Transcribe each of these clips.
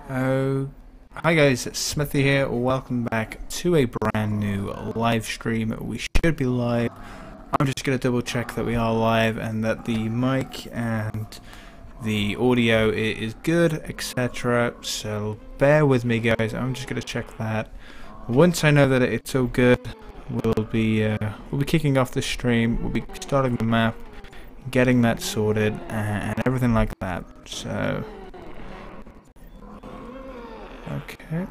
Oh, hi guys, it's Smithy here. Welcome back to a brand new live stream. We should be live. I'm just going to double check that we are live and that the mic and the audio is good, etc. So bear with me, guys. I'm just going to check that. Once I know that it's all good, we'll be kicking off the stream. We'll be starting the map, getting that sorted, and everything like that. So. Okay.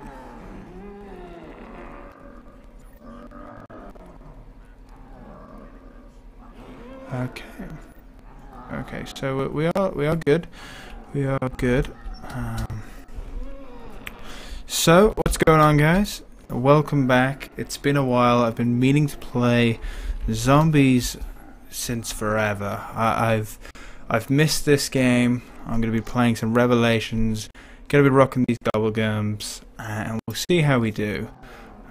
Okay, so we are good. We are good. So what's going on, guys? Welcome back. It's been a while. I've been meaning to play zombies since forever. I've missed this game. I'm going to be playing some Revelations. Gonna be rocking these gobblegums, and we'll see how we do.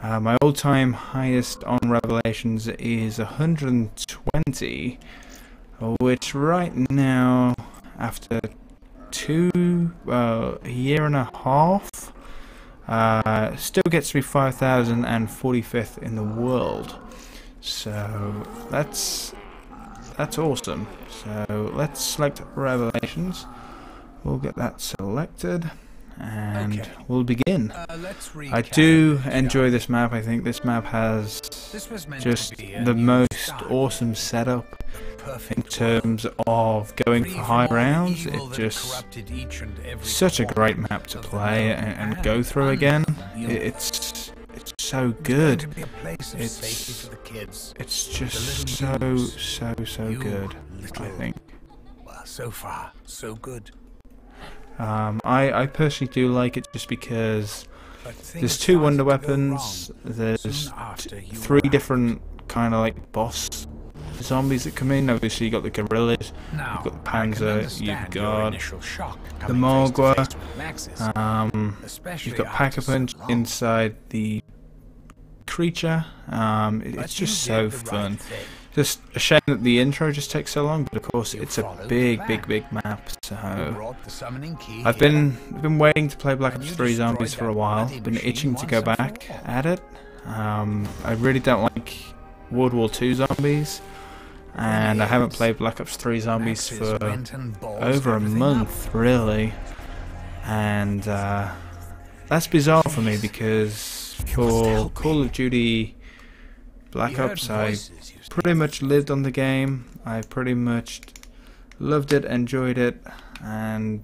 My all-time highest on Revelations is 120, which right now, after a year and a half, still gets me 5,045th in the world. So that's awesome. So let's select Revelations. We'll get that selected. And we'll begin. I do enjoy this map. I think this map has just the most awesome setup in terms of going for high rounds. It's just such a great map to play and go through again. It's so good. It's just so good, I think. So far, so good. I personally do like it just because there's two wonder weapons, there's three different kind of like boss zombies that come in. Obviously you got the gorillas, you've got the panzer, you've got the Mogwai, you've got Pack-a-Punch inside the creature. It's just so fun. Just a shame that the intro just takes so long, but of course it's a big map. So I've been waiting to play Black Ops 3 Zombies for a while. Been itching to go back at it. I really don't like World War II Zombies, and I haven't played Black Ops 3 Zombies for over a month, really. And that's bizarre for me because for Call of Duty Black Ops, I pretty much lived on the game. I pretty much loved it, enjoyed it, and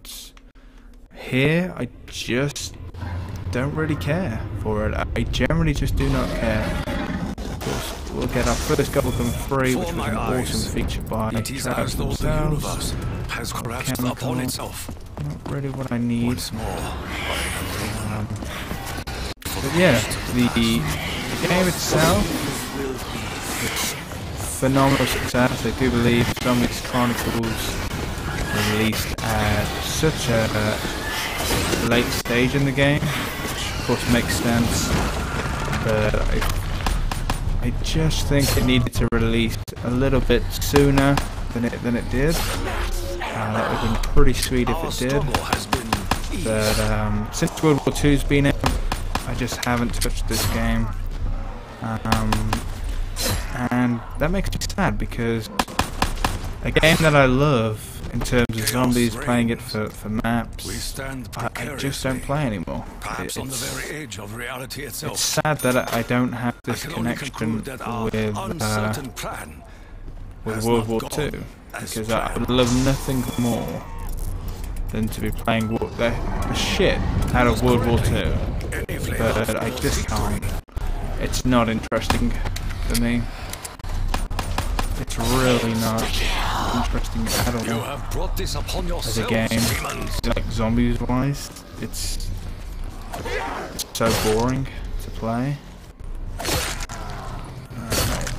here I just don't really care for it. I generally just do not care. Of course, we'll get our first Gobblegum free, which was an awesome feature by Travis themselves. Chemical, not really what I need. But yeah, the game itself, it's phenomenal success. I do believe Zombies Chronicles released at such a late stage in the game, which of course makes sense, but I just think it needed to release a little bit sooner than it did. That would have been pretty sweet if it did, but since World War II's been out, I just haven't touched this game. And that makes me sad because a game that I love in terms of zombies, playing it for maps, I just don't play anymore. It's sad that I don't have this connection with World War II, because I would love nothing more than to be playing the shit out of World War II, but I just can't. It's not interesting for me. It's really not interesting at all as a game, like zombies wise. It's so boring to play. Alright.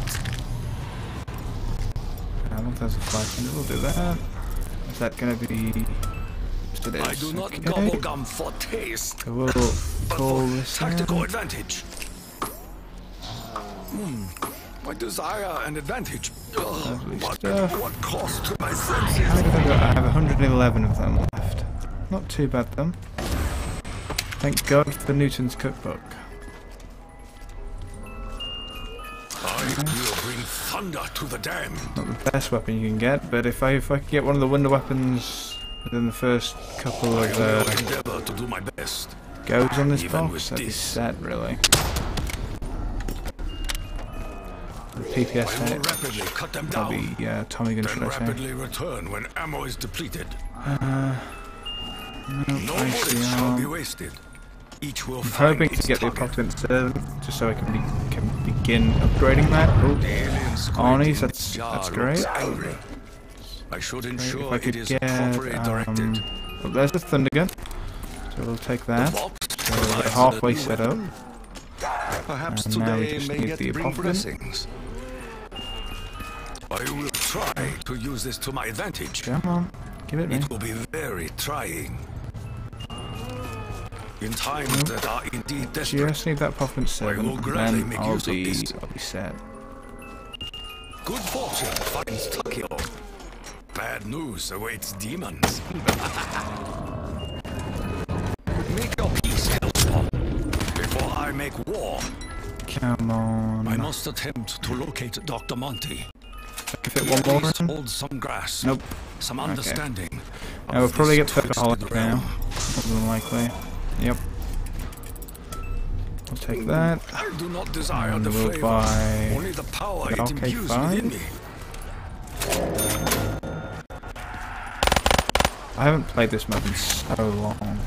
1,500, we'll do that. Is that gonna be... Yes, it is. I do not okay. gobblegum for taste, So we'll call this tactical advantage. My desire and advantage. What cost to my senses? I have 111 of them left. Not too bad, them. Thank God for Newton's cookbook. I will bring thunder to the dam. Not the best weapon you can get, but if I could get one of the wonder weapons within the first couple of endeavor to do my best. goes on this Even box, with that'd be this. set, really. The PPS I will hit, rapidly cut them that'll down. be Tommy gun, Then should I say. rapidly return when ammo is depleted. No, No I see, bullets shall be wasted. Each will I'm find hoping its to get the target. apocalypse servant, just so I can begin upgrading that. The alien squid Arnie's, in its that's jar great. looks angry. I should If ensure I it could is get, properly directed. well, there's the thunder gun, so we'll take that. Box So we're provides halfway a new set up. weapon. Perhaps And now we today just may need yet the bring apocalypse. blessings. I will try to use this to my advantage. Come on, give it me. It will be very trying. In times that are indeed desperate, Just need that apocalypse I will servant, and gladly then make I'll use of be this. set. good fortune finds Tokyo. Bad news awaits demons. Make your peace, Hellspawn, before I make war. Come on. I must attempt to locate Dr. Monty. If it He one at more least in? holds some grasp, Nope. some Okay. understanding. Now we'll of probably this get twisted Pokeholic now. realm. More than likely. Yep. I'll take that. I do not desire And the we'll flavor, buy only the power the it arcade imbues fine. within me. I haven't played this map in so long.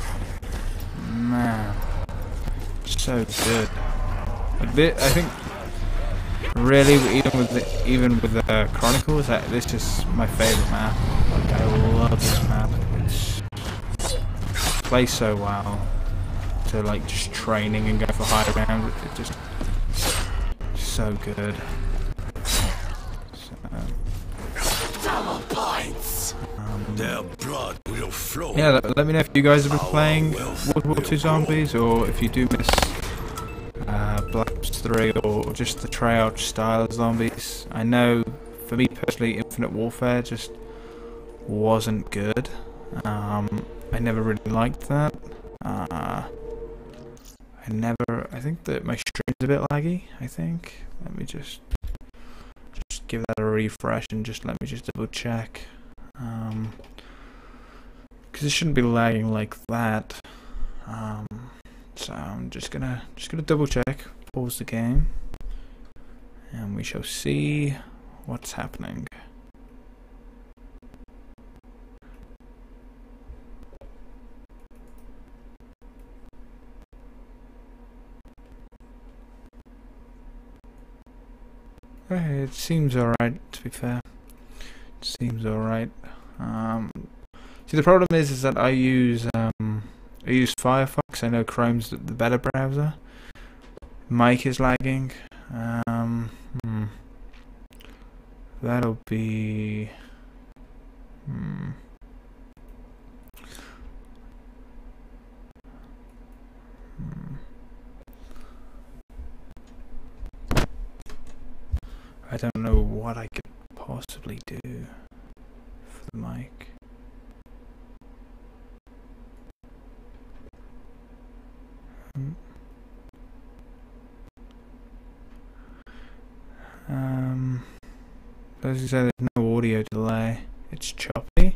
Man. So good. I think really even with the Chronicles, this is my favourite map. Like, I love this map. It plays so well. So like just training and go for high rounds, it just so good. Double points. Their blood will flow. Yeah, let me know if you guys have been playing World War II Zombies, or if you do miss Black Ops 3, or just the Treyarch style of zombies. I know, for me personally, Infinite Warfare just wasn't good. I never really liked that. I think that my stream's a bit laggy, I think. Let me just give that a refresh and just let me just double check. Because it shouldn't be lagging like that. So I'm just gonna double check, pause the game, and we shall see what's happening. Okay, it seems alright, to be fair. It seems alright. See, the problem is that I use Firefox. I know Chrome's the better browser. Mic is lagging. That'll be. I don't know what I could possibly do for the mic. As you say, there's no audio delay. It's choppy.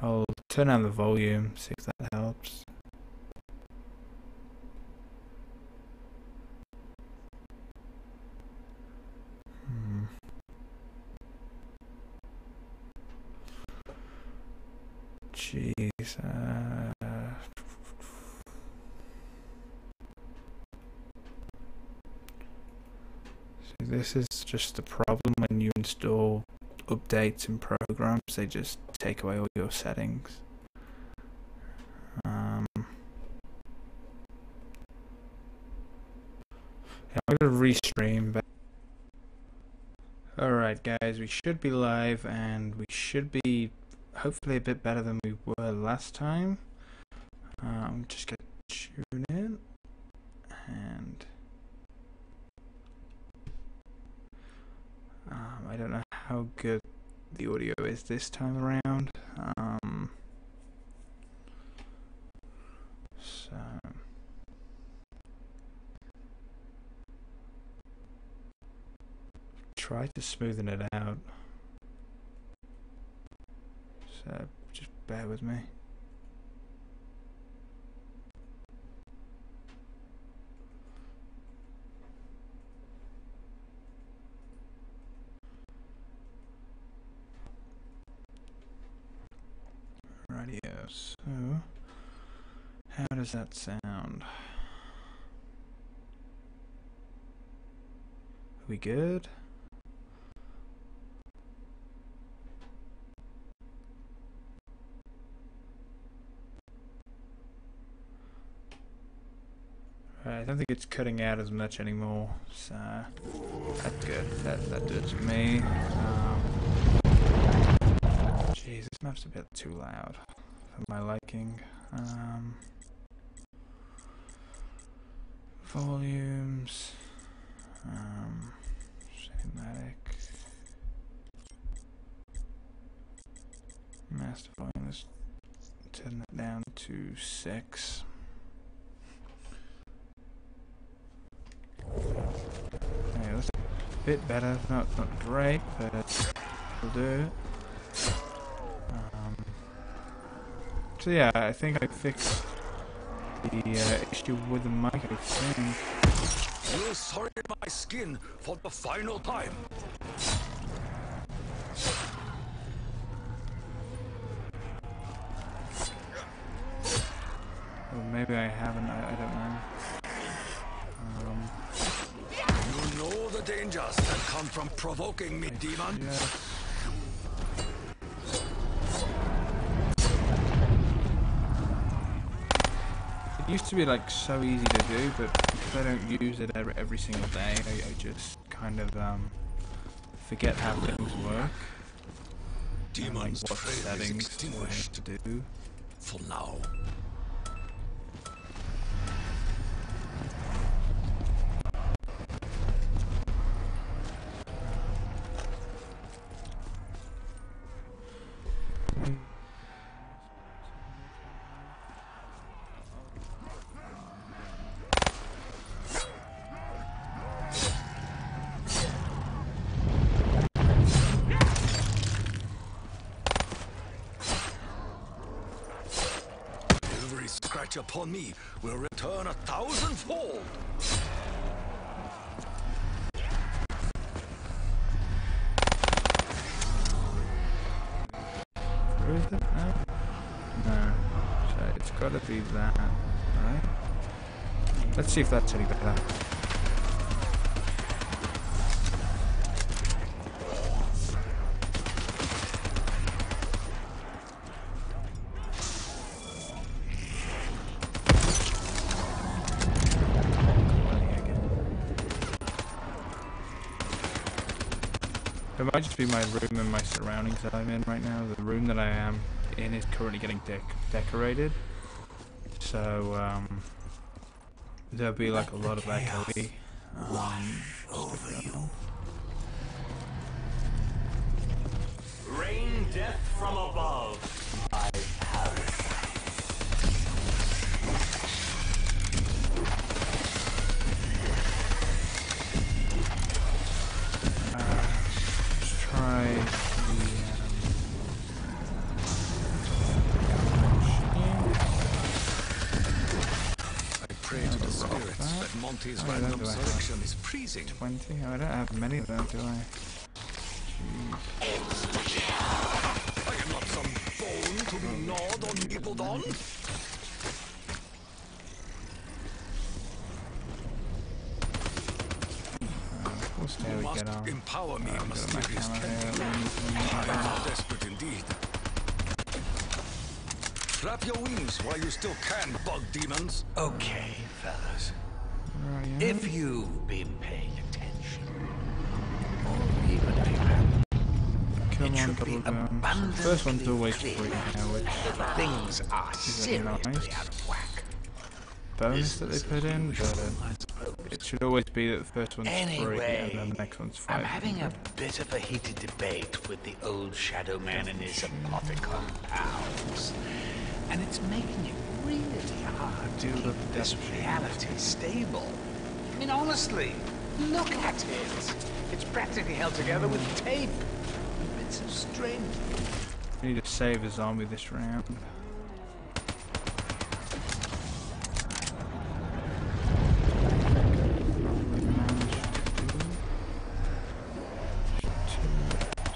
I'll turn down the volume, see if that helps. Jeez. See, this is just the problem when you install updates and programs. They just take away all your settings. Yeah, I'm gonna restream back. Alright guys, we should be live and we should be hopefully a bit better than we were last time. I'm just gonna tune in and I don't know how good the audio is this time around. try to smoothen it out. So just bear with me. Radio. So how does that sound? Are we good? Right, I don't think it's cutting out as much anymore, so that's good. That did it for me. Jeez, this map's a bit too loud for my liking. Volumes. Cinematic. Master volume. Let's turn that down to 6. Okay, that's a bit better. Not great, but will do. So yeah, I think I fixed the issue with the mic, I think. You'll soil my skin for the final time. Or maybe I haven't, I don't know. You know the dangers that come from provoking me, demon. Yeah. It used to be like so easy to do, but because I don't use it every single day, I just kind of forget how things work. Demon's what trail is settings extinguished to do. for now. Every scratch upon me will return 1,000-fold. Where is it now? No. So it's got to be that, right? Let's see if that's any better. It might just be my room and my surroundings that I'm in right now. The room that I am in is currently getting decorated, so there'll be like a lot of echoey. Over you. Rain death from above. I have. Try I pray to the spirits that Monty's random selection is pleasing. 20? Oh, I don't have many of them, do I? I am not some bone to be gnawed or nibbled on. We'll see how You we must get on. empower me, Got my mysterious camera tentacle. here. I am desperate indeed. Flap your wings while you still can, bug demons. Okay, fellas. Right, yeah. If you've been paying attention, or even if you haven't, Come it on, should be double guns. abundantly The first one's always clear free now, which that things are is seriously nice. out of whack. bonus that they put in, but it should always be that the first one's free and Anyway, then the next one's I'm 500. having a bit of a heated debate with the old Shadow Man and his apothecon pals. And it's making it really hard to do keep love this Death Shield. reality stable. I mean, honestly, Look at it! It's practically held together with tape and bits of string. We need to save a zombie this round.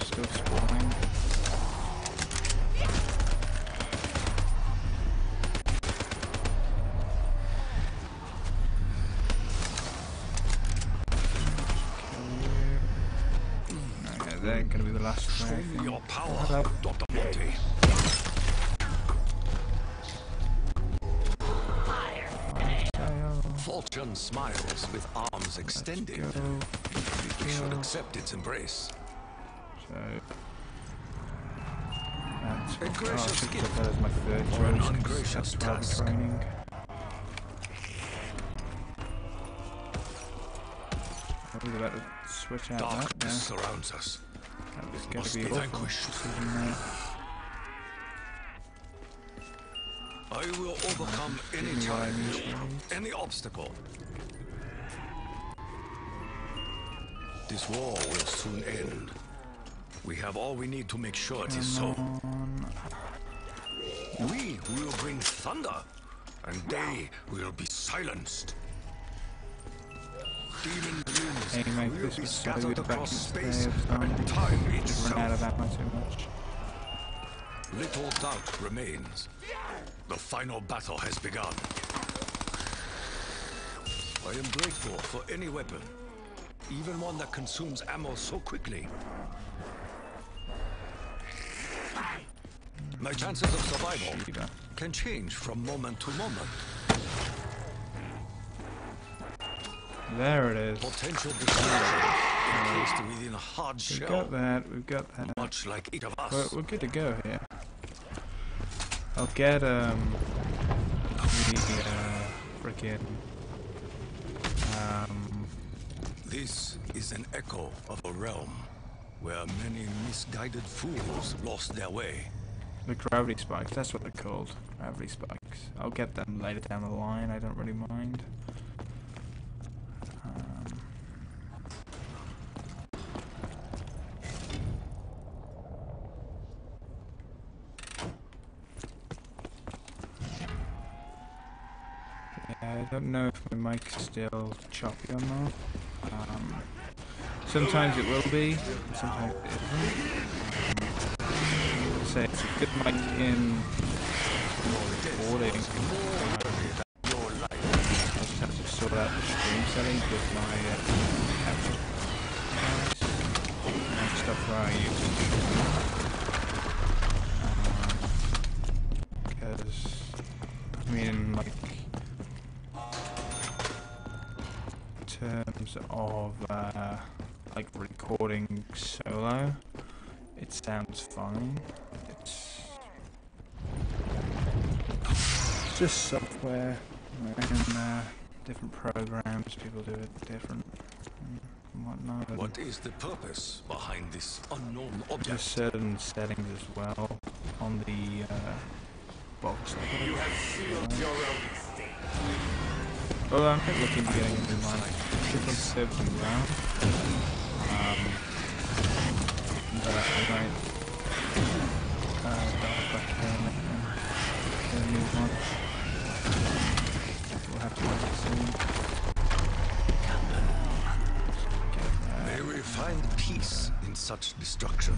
Still spawning. Okay, they're gonna be the last Show thing. me your power, Dr. Monty. Fortune smiles with arms extended. We should accept its embrace. So that's A gracious I gift took that as my third or an choice. ungracious That's why I'll be task. training. I was about to switch out that Darkness there. surrounds us. That was Must going to be be awful vanquished. decision there. I will overcome any Give me what I challenge, need. any obstacle. This war will soon end. We have all we need to make sure it is so. We will bring thunder, and they will be silenced. Demon Hey winds mate, will this be was so scattered good back in across the space day of and time Just run out of itself. ammo too much. Little doubt remains. The final battle has begun. I am grateful for any weapon, even one that consumes ammo so quickly. My chances of survival Shiva. can change from moment to moment. There it is. Potential destruction encased within a hard We've shell, got that, we've got that. much like each of us. We're good to go here. I'll get the frickin' This is an echo of a realm where many misguided fools lost their way. the gravity spikes, that's what they're called. Gravity spikes. I'll get them later down the line, I don't really mind. Yeah, I don't know if my mic's still choppy or not. Sometimes it will be, sometimes it isn't. Say it's a good mic in recording. I'll just have to sort out the stream settings with my capture device and stuff for our YouTube. Because I mean, like, in terms of like recording solo, it sounds fine. It's just software and different programs. People do it different and whatnot. And What is the purpose behind this unknown there's object? certain settings as well on the box. You have sealed your own fate. Well, I'm looking at getting into my different servers around. But I might dive back in and get a new one. We'll have to wait and see. May we find peace in such destruction.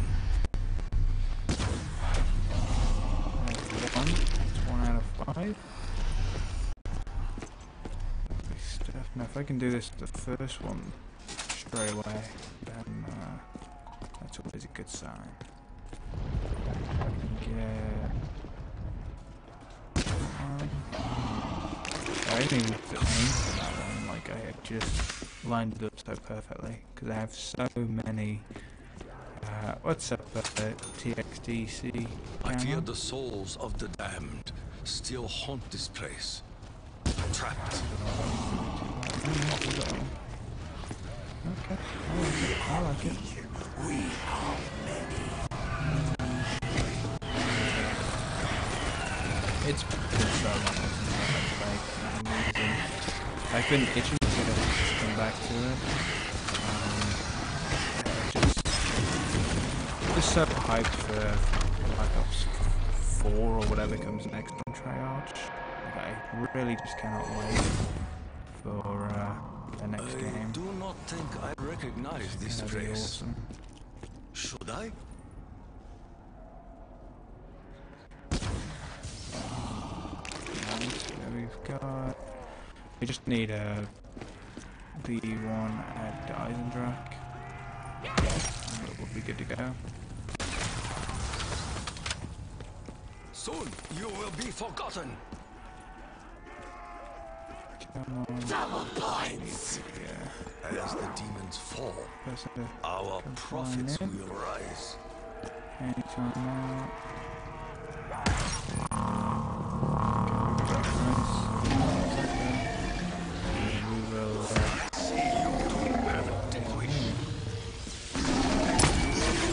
It's 1 out of 5. Lovely stuff. Now if I can do this the first one straight away, then that's always a good sign. I can get I didn't even have to aim for that one, like I had just lined it up so perfectly, because I have so many what's up TXDC I fear channel? the souls of the damned still haunt this place. Trapped. Okay, I like it. It's been so long since I've played for some reason. I've been itching to come back back to it. Just so hyped for Black Ops 4 or whatever comes next on Treyarch. Like, I really just cannot wait for the next game. I do not think I recognize this That'd be place. awesome. Should I? We've got. We just need the one at Eisendrach. We'll be good to go. Soon you will be forgotten. Come on. Double points. Yeah. As the demons fall, Person our can profits climb in. will rise. Anytime now. We will. See you to have a deadly.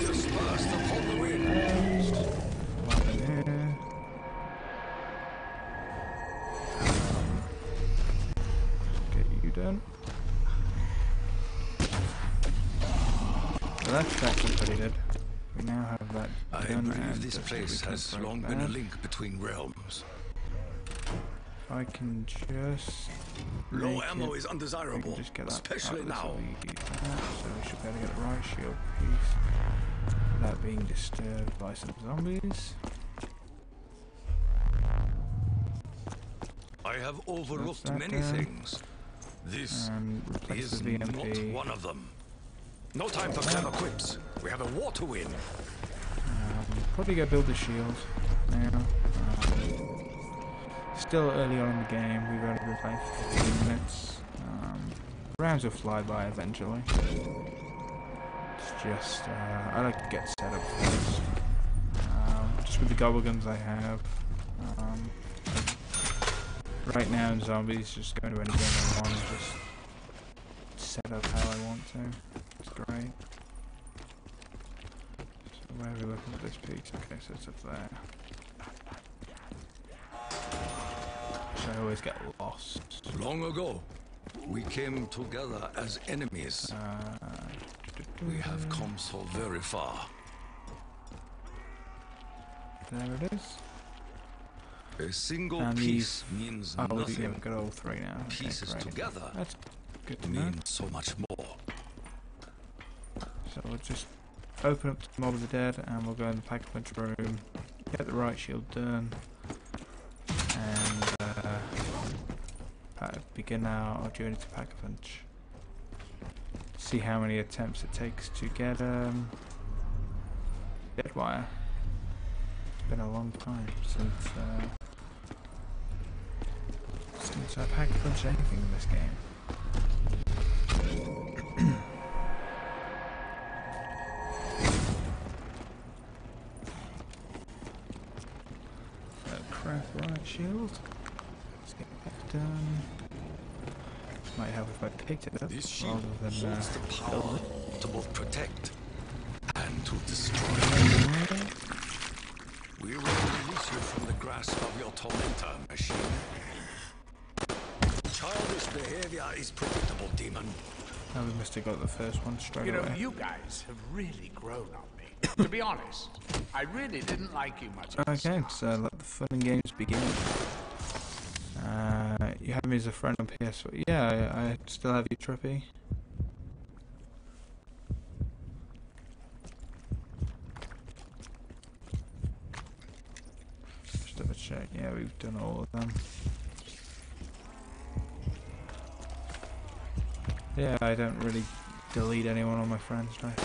Dispersed upon the wind. Come in here. Get you done. So that's that completed. We now have that I done, believe and this just place we has can break long been a that. link between realms. I can just Low make ammo it- is we can undesirable, just get that especially out, now. So we use that, so we should be able to get the right shield piece without being disturbed by some zombies. I have overlooked that many done. things. This And replace is the not VMP. one of them. No time for clever quips. We have a war to win. Probably go build the shield now. Still early on in the game, we've only been playing for 15 minutes. Rounds will fly by eventually. It's just, I like to get set up first. Just with the gobblegums I have. Right now in zombies, just go to any game I want and just set up how I want to. It's great. So where are we looking at this piece? Okay, so it's up there. So I always get lost. Long ago, we came together as enemies. We have come so very far. There it is. A single And piece means Oh, yeah, nothing. we've got all three now. Okay, Pieces great. together That's good to know. mean so much more. So we'll just open up the Mob of the Dead and we'll go in the Pack-a-Punch room, get the right shield done, and begin our journey to Pack-a-Punch. See how many attempts it takes to get Deadwire. It's been a long time since I've Pack-a-Punched anything in this game. Craft right shield. Let's get that done. Might help if I picked it up This shield rather than holds the build power it. to both protect and to destroy. We will release you from the grasp of your tormentor, machine. Childish behavior is predictable, demon. Oh, we must have got the first one straight You know, away. you guys have really grown on me. To be honest, I really didn't like you much. at the Okay, start. so let the fun and games begin. You have me as a friend on PS4. Yeah, I still have you, Trippy. Just double check. Yeah, we've done all of them. Yeah, I don't really delete anyone on my friends list.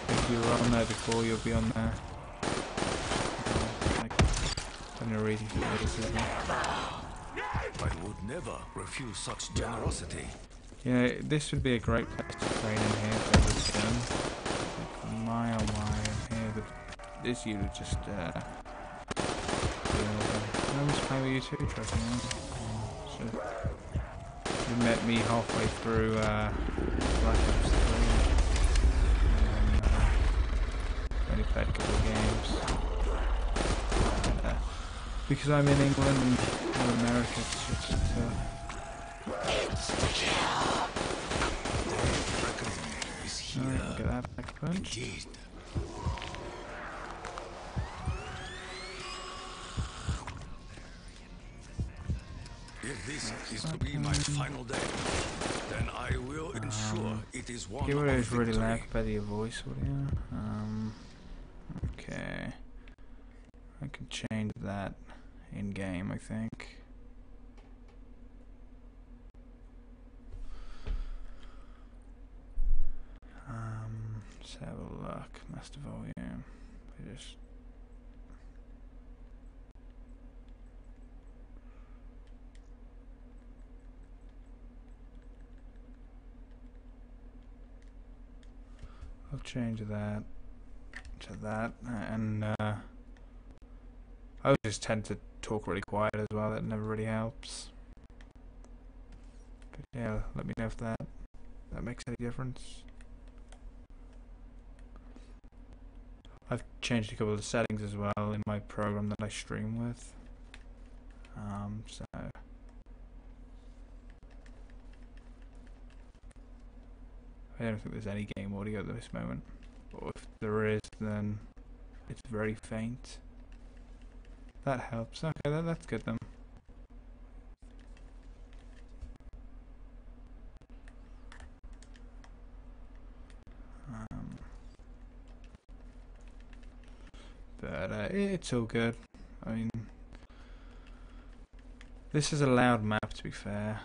If you were on there before, you'll be on there. Like, no reason to delete people. I would never refuse such generosity. Yeah, this would be a great place to train in here for this gun. Like, my oh my, in here, this unit just, I was playing with you too, Trevor. So, you met me halfway through, Black Ops 3. Only played a couple of games. And, because I'm in England and you're in America, it's just, Reckoning is here. Alright, get that back punch. Indeed. If this is to be my final day, then I will ensure it is one Get of rid of really victory. loud by your voice audio. Okay. I can change that in game, I think. Let's have a look. Master volume. I just. I'll change that to that, and I always just tend to talk really quiet as well. That never really helps. But yeah, let me know if that makes any difference. I've changed a couple of the settings as well in my program that I stream with. So I don't think there's any game audio at this moment, or if there is, then it's very faint. That helps. Okay, that's good then. But it's all good. I mean, this is a loud map to be fair,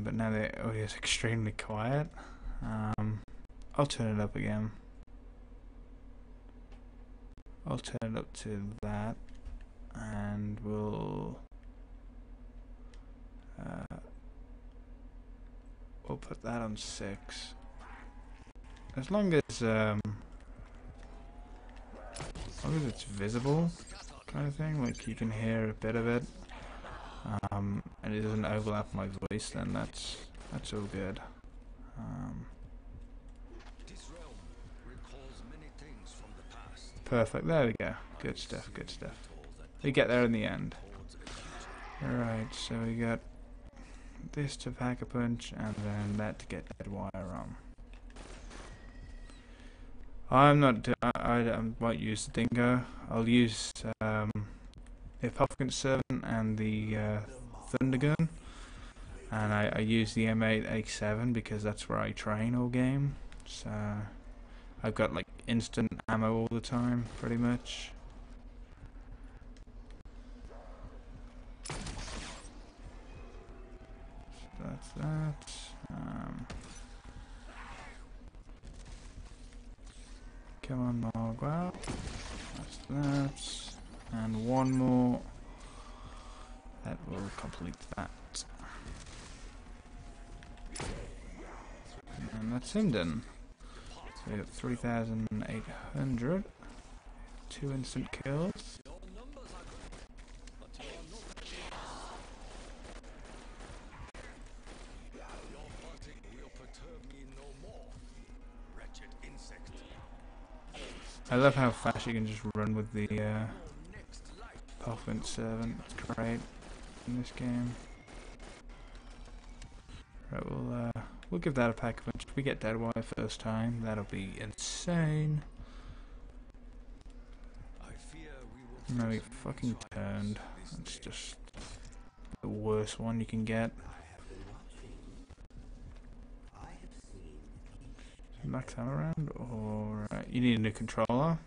but now the audio is extremely quiet. I'll turn it up again. I'll turn it up to that, and we'll put that on 6. As long as it's visible, kind of thing, like you can hear a bit of it, and it doesn't overlap my voice, then that's all good. Perfect, there we go. Good stuff, good stuff. We get there in the end. Alright, so we got this to pack a punch, and then that to get dead wire on. I won't use the dingo. I'll use the Puffkin Servant and the Thunder Gun, and I use the M8A7 because that's where I train all game. So I've got like instant ammo all the time, pretty much. So that's that. Come on, Margwell. That's that. And one more. That will complete that. And that's him done. So we got 3,800. 2 instant kills. I love how fast you can just run with the Puffin Servant. It's great in this game. Right, we'll give that a pack punch. If we get dead wire first time, that'll be insane. No, we fucking turned. It's just the worst one you can get. Max ammo round, or you need a new controller,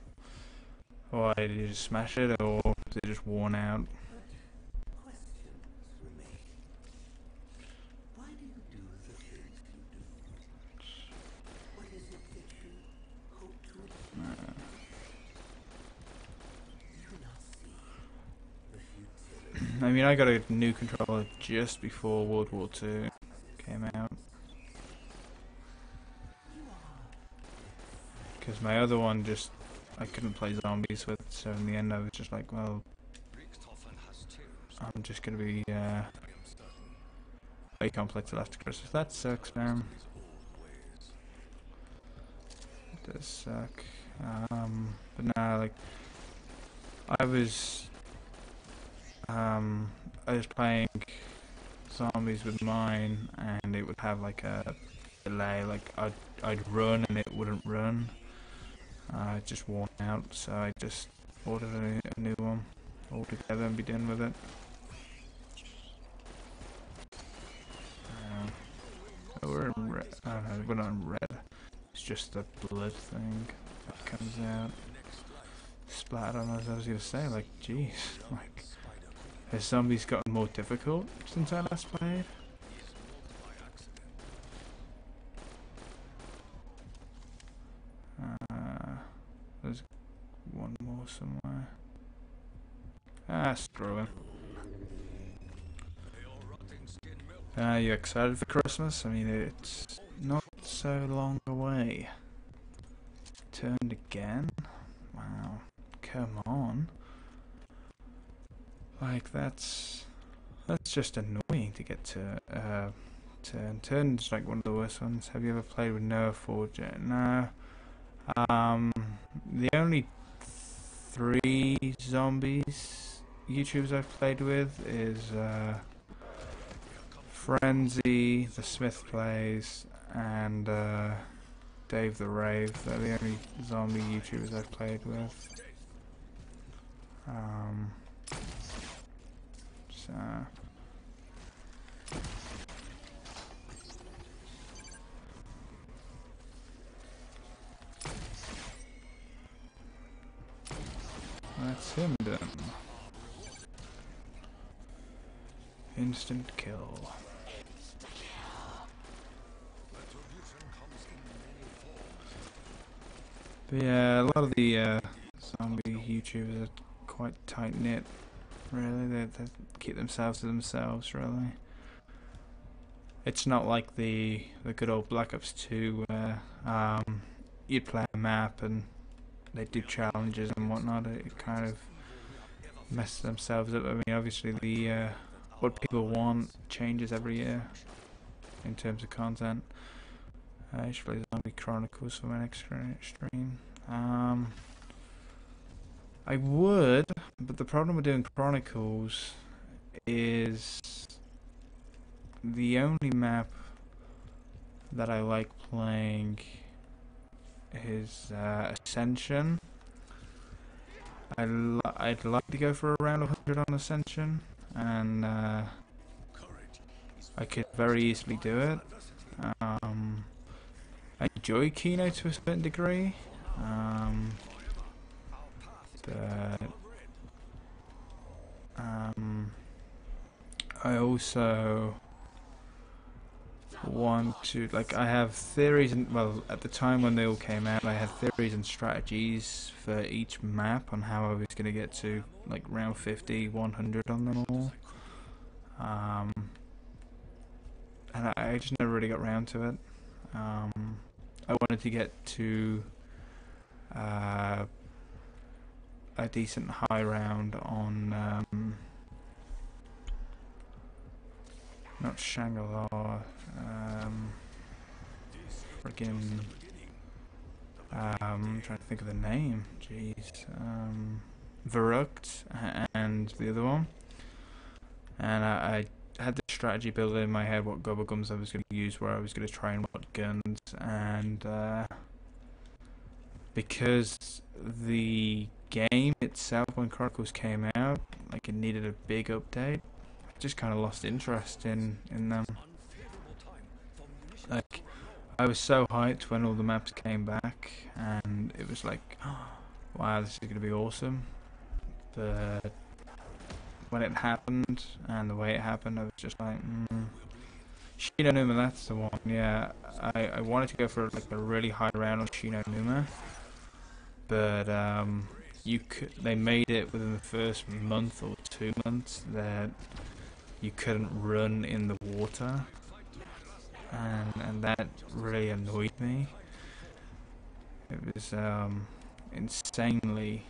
or did you just smash it, or is it just worn out? I mean, I got a new controller just before World War II came out. Because my other one just, I couldn't play zombies with, so in the end I was just like, well, I'm just going to be play Complex after Christmas. That sucks, man. It does suck. But nah, like, I was playing zombies with mine, and it would have like a delay. Like I'd run and it wouldn't run. It just worn out, so I just ordered a new one altogether and be done with it. We're in red. Oh no, we're not in red. It's just the blood thing that comes out. Splattered on us. I was gonna say, like, jeez, like, has zombies gotten more difficult since I last played? There's one more somewhere. Screw him. You excited for Christmas? I mean, it's not so long away. Turned again? Wow. Come on. Like, that's just annoying to get to turn. Turn's like one of the worst ones. Have you ever played with Noah Forge? No. The only 3 zombies YouTubers I've played with is Frenzy, The Smith Plays, and Dave the Rave. They're the only zombie YouTubers I've played with. So that's him done. Instant kill. But yeah, a lot of the zombie YouTubers are quite tight knit. Really, they keep themselves to themselves. Really, it's not like the good old Black Ops 2 where you'd play a map and they do challenges and whatnot. It kind of messes themselves up. I mean, obviously the what people want changes every year in terms of content. I should play Zombie Chronicles for my next stream. I would, but the problem with doing Chronicles is the only map that I like playing is Ascension. I'd like to go for around 100 on Ascension, and I could very easily do it. I enjoy Kino to a certain degree, but I also want to, like, I have theories, and well, at the time when they all came out, I had theories and strategies for each map on how I was going to get to like round 50, 100 on them all, and I just never really got round to it. I wanted to get to a decent high round on not Shangri-La, friggin' I'm trying to think of the name, jeez, Verrucht and the other one, and I had the strategy built in my head what gums I was going to use, where I was going to try and what guns, and because the game itself, when Chronicles came out, like, it needed a big update, I just kind of lost interest in them. Like, I was so hyped when all the maps came back, and it was like, oh, wow, this is going to be awesome. But when it happened, and the way it happened, I was just like, Shino Numa, that's the one. Yeah, I wanted to go for like a really high round on Shino Numa, but they made it within the first month or 2 months that you couldn't run in the water, and that really annoyed me. It was insanely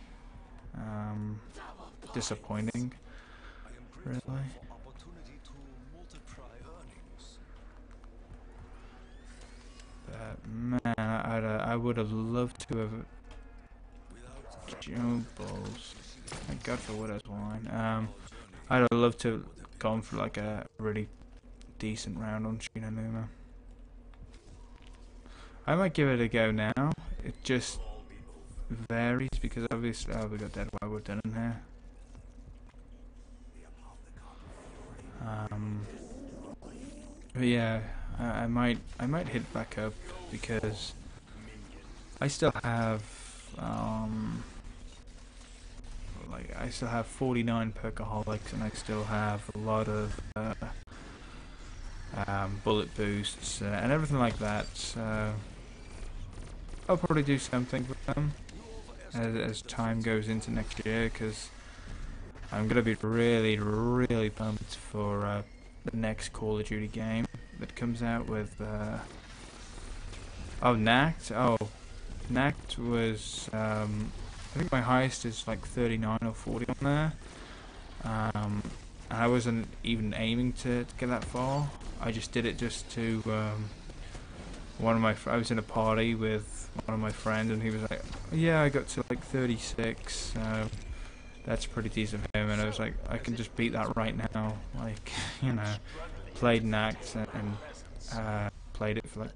disappointing, really. But man, I would have loved to have balls. Thank God for Widow's Wine. I'd have loved to have gone for like a really decent round on Shinonuma. I might give it a go now. It just varies because obviously, oh, we got Dead Wildwood done in here. But yeah, I might hit back up because I still have like I still have 49 perkaholics and I still have a lot of bullet boosts and everything like that. So I'll probably do something with them as time goes into next year, because I'm gonna be really pumped for the next Call of Duty game that comes out with Nact. Nact was I think my highest is like 39 or 40 on there. And I wasn't even aiming to get that far. I just did it just to I was in a party with one of my friends and he was like, yeah, I got to like 36, so that's pretty decent for him. And I was like, I can just beat that right now. Like, you know, played Nact and played it for like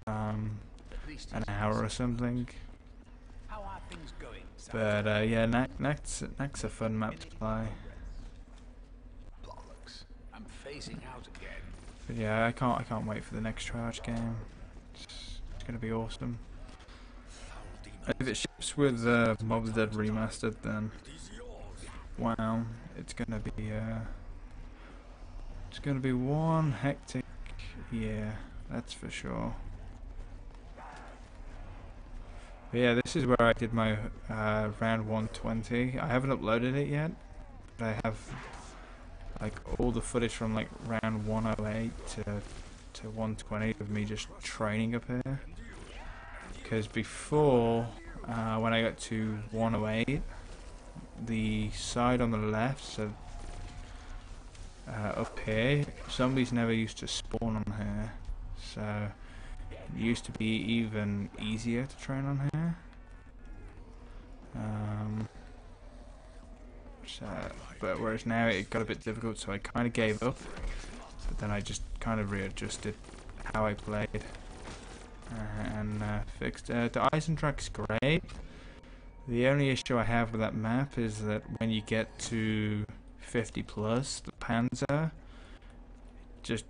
an hour or something. But yeah, Nact's a fun map to play. I'm phasing out again. But yeah, I can't wait for the next Charge game. It's gonna be awesome. If it ships with Mob of the Dead Remastered, then wow, it's gonna be one hectic year, that's for sure. But yeah, this is where I did my round 120. I haven't uploaded it yet, but I have like all the footage from like round 108 to 120 of me just training up here. Because before, when I got to 108, the side on the left, so up here, zombies never used to spawn on here, so it used to be even easier to train on here. But whereas now it got a bit difficult, so I kind of gave up. But then I just kind of readjusted how I played and fixed it. The Eisendrach's great. The only issue I have with that map is that when you get to 50 plus, the Panzer just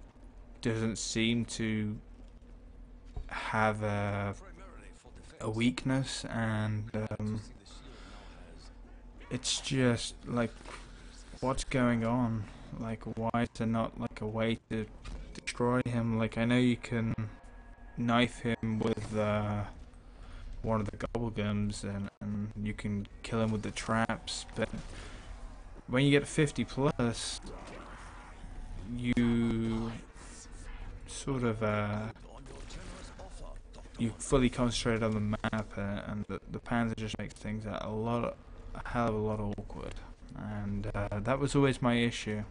doesn't seem to have a weakness, and it's just like, what's going on? Like, why is there not like a way to destroy him? Like, I know you can knife him with one of the gobblegums and you can kill him with the traps, but when you get 50 plus, you sort of you fully concentrate on the map, and the Panzer just makes things a hell of a lot awkward, and that was always my issue.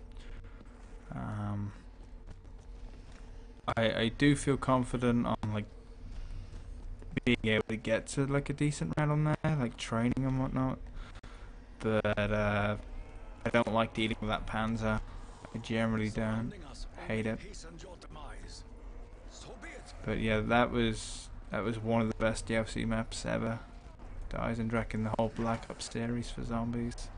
I do feel confident on like being able to get to like a decent round on there, like training and whatnot, but I don't like dealing with that Panzer. I generally don't. Hate it. But yeah, that was one of the best DLC maps ever. The Eisendrach in the whole Black Ops series for zombies.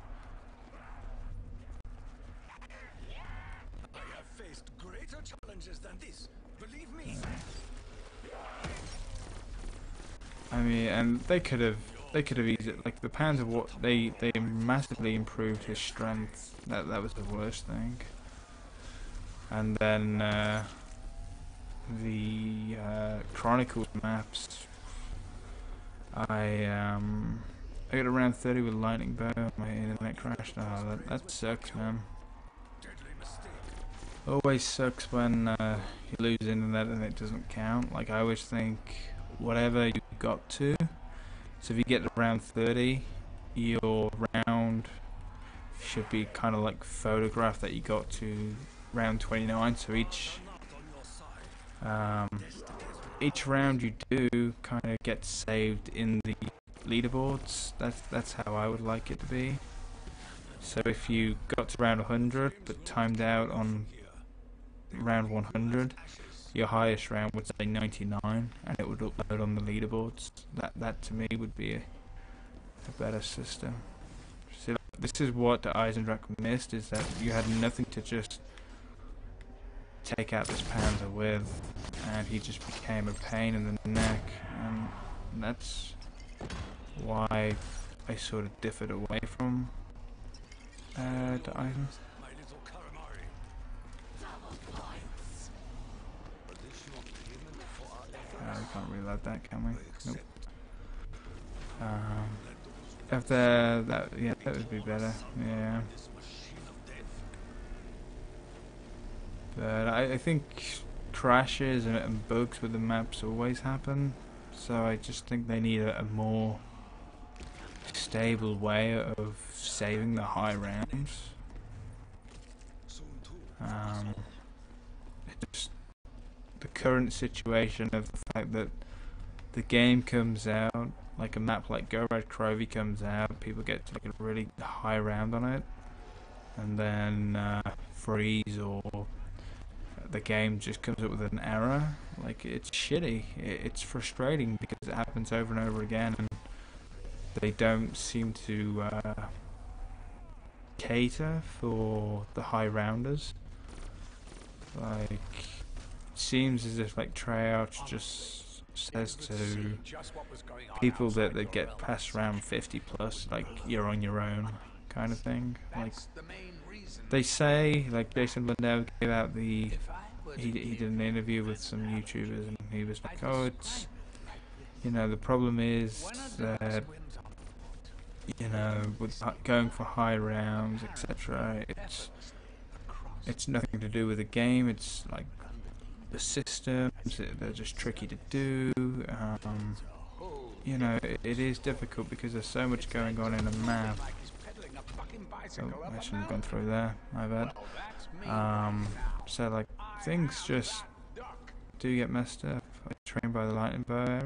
I have faced greater challenges than this. Believe me. I mean, and they could have easily, like, the Panzer, what they massively improved his strength. That was the worst thing. And then the Chronicles maps, I got around 30 with lightning bow. My internet crashed. Oh, that sucks, man. Always sucks when you lose internet and it doesn't count. Like, I always think whatever you got to, so if you get to round 30, your round should be kind of like photograph that you got to round 29. So each round you do kind of gets saved in the leaderboards. That's how I would like it to be. So if you got to round 100 but timed out on round 100, your highest round would say 99, and it would upload on the leaderboards. That to me would be a better system. See, this is what the Eisendrache missed, is that you had nothing to just take out this Panzer with, and he just became a pain in the neck, and that's why I sort of differed away from the Eisen. We can't reload that, can we? Nope. If yeah, that would be better. Yeah. But I think crashes and bugs with the maps always happen, so I just think they need a more stable way of saving the high rounds. Just the current situation of the fact that the game comes out, like a map like Go Red Crovey comes out, people get to like a really high round on it, and then freeze, or the game just comes up with an error. Like, it's shitty. It's frustrating because it happens over and over again, and they don't seem to cater for the high rounders. Like, it seems as if like Treyarch just says to people that get past round 50 plus, like, you're on your own kind of thing. Like, they say, like, Jason Blundell gave out the he did an interview with some YouTubers, and he was like, oh, it's, you know, the problem is that, you know, with going for high rounds, etc., it's nothing to do with the game. It's like the systems, they're just tricky to do. You know, it is difficult because there's so much going on in a map. Oh, I shouldn't have gone through there, my bad. So, like, things just do get messed up. I train by the lightning bow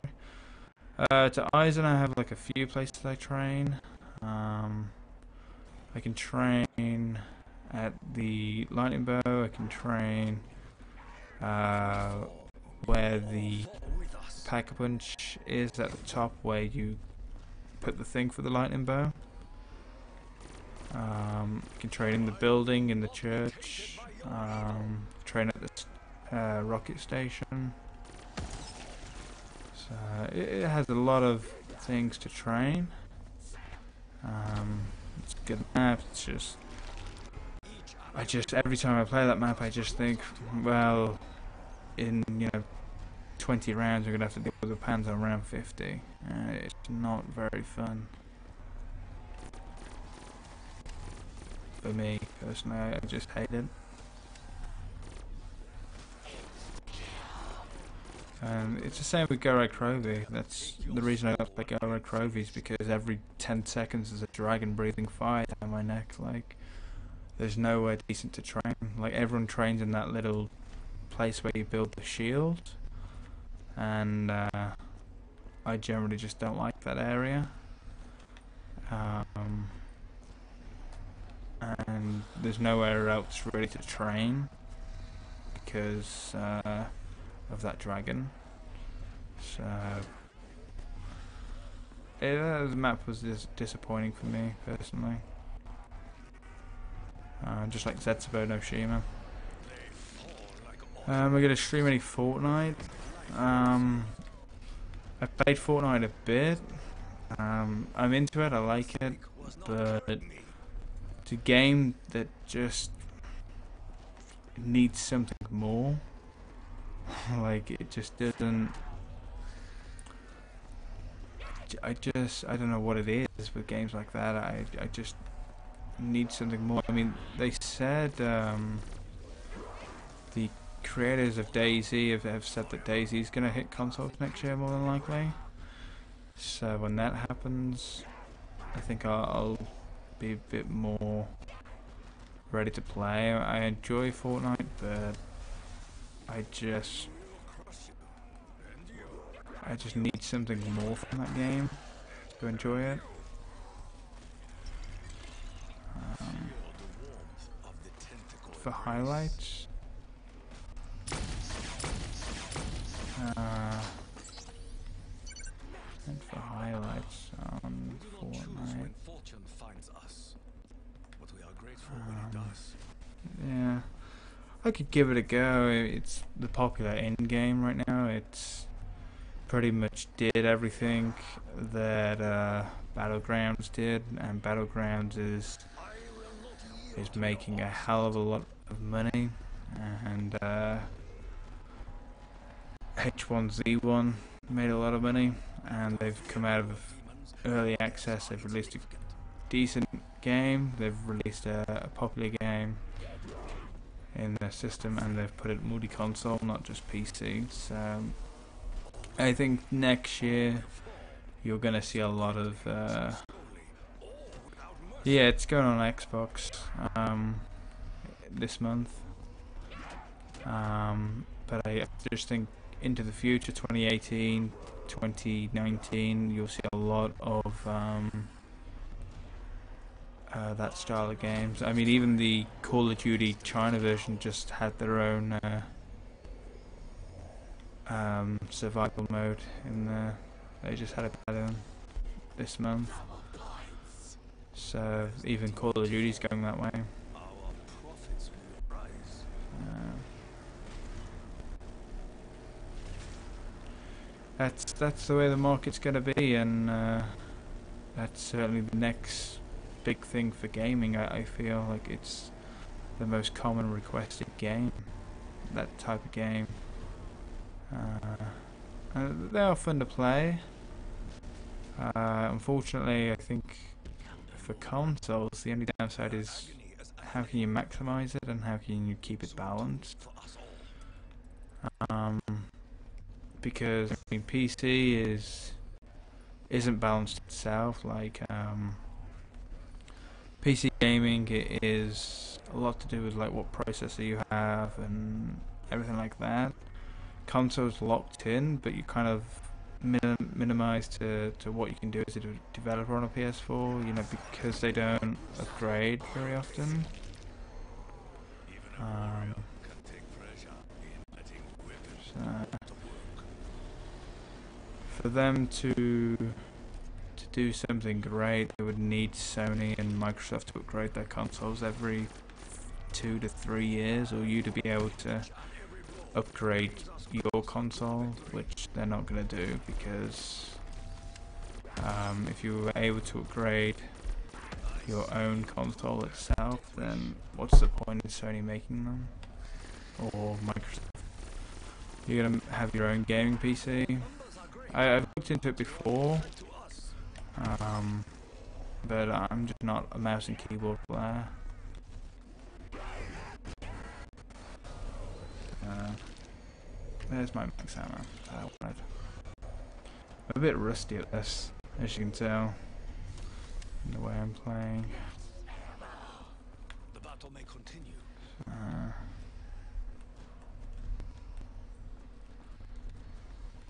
area. To Eisen, I have like a few places I train. I can train at the lightning bow. I can train where the pack-a-punch is at the top, where you put the thing for the lightning bow. I can train in the building, in the church. Train at the rocket station. So it has a lot of things to train. It's a good map. It's just every time I play that map, I just think, well, in 20 rounds, we're gonna have to deal with the Panzer on round 50. It's not very fun. For me personally, I just hate it. It's the same with Go Red Crovey. That's the reason I got to play Go Red Crovey, is because every 10 seconds there's a dragon breathing fire down my neck. Like, there's nowhere decent to train. Like, everyone trains in that little place where you build the shield, and I generally just don't like that area. And there's nowhere else really to train because of that dragon. So the map was disappointing for me personally. Just like Zetsubo no Shima. We're gonna stream any Fortnite. I played Fortnite a bit. I'm into it, I like it, but it's a game that just needs something more. Like, it just doesn't. I don't know what it is with games like that. I just need something more. I mean, they said the creators of DayZ have said that DayZ is going to hit consoles next year, more than likely. So when that happens, I think I'll be a bit more ready to play. I enjoy Fortnite, but I just need something more from that game to enjoy it. For highlights, grateful when it does. Yeah, I could give it a go. It's the popular end game right now. It's pretty much did everything that Battlegrounds did, and Battlegrounds is making a hell of a lot of money, and H1Z1 made a lot of money, and they've come out of early access. They've released a decent game. They've released a popular game in their system, and they've put it multi-console, not just PC. So I think next year you're gonna see a lot of yeah, it's going on Xbox this month, but I just think into the future, 2018, 2019, you'll see a lot of that style of games. I mean, even the Call of Duty China version just had their own survival mode in there. They just had it add-on this month. So even Call of Duty's going that way. That's the way the market's going to be, and that's certainly the next big thing for gaming. I feel like it's the most common requested game, that type of game. They are fun to play. Unfortunately, I think for consoles, the only downside is how can you maximize it and how can you keep it balanced. Because I mean, PC isn't balanced itself. Like PC gaming is a lot to do with like what processor you have and everything like that. Console's locked in, but you kind of minimize to what you can do as a developer on a PS4. You know, because they don't upgrade very often. For them to do something great, they would need Sony and Microsoft to upgrade their consoles every 2 to 3 years, or you to be able to upgrade your console, which they're not going to do, because if you were able to upgrade your own console itself, then what's the point in Sony making them, or Microsoft? You're going to have your own gaming PC. I've looked into it before, but I'm just not a mouse and keyboard player. There's my max ammo that I wanted. I'm a bit rusty at this, as you can tell, in the way I'm playing. The battle may continue.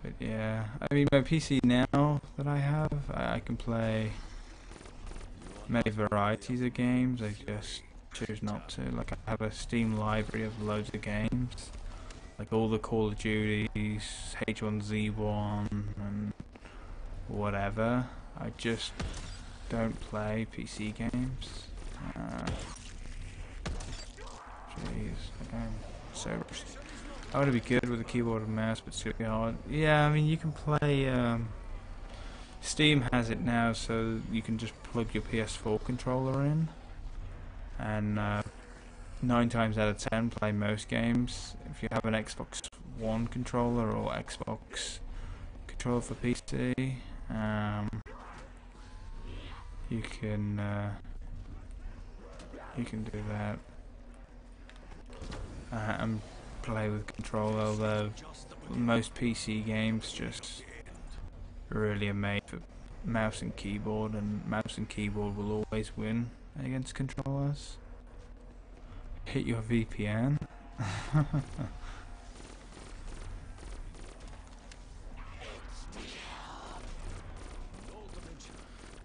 But yeah, I mean, my PC now that I have, I can play many varieties of games. I just choose not to. Like, I have a Steam library of loads of games, like all the Call of Duties, H1Z1, and whatever. I just don't play PC games. Jeez, I'm so rusty. I want to be good with a keyboard and mouse, but it's gonna be hard. Yeah, I mean, you can play. Steam has it now, so you can just plug your PS4 controller in, and 9 times out of 10 play most games. If you have an Xbox One controller or Xbox controller for PC, you can do that and play with controller. Although most PC games just really are made for mouse and keyboard, and mouse and keyboard will always win against controllers. Hit your VPN.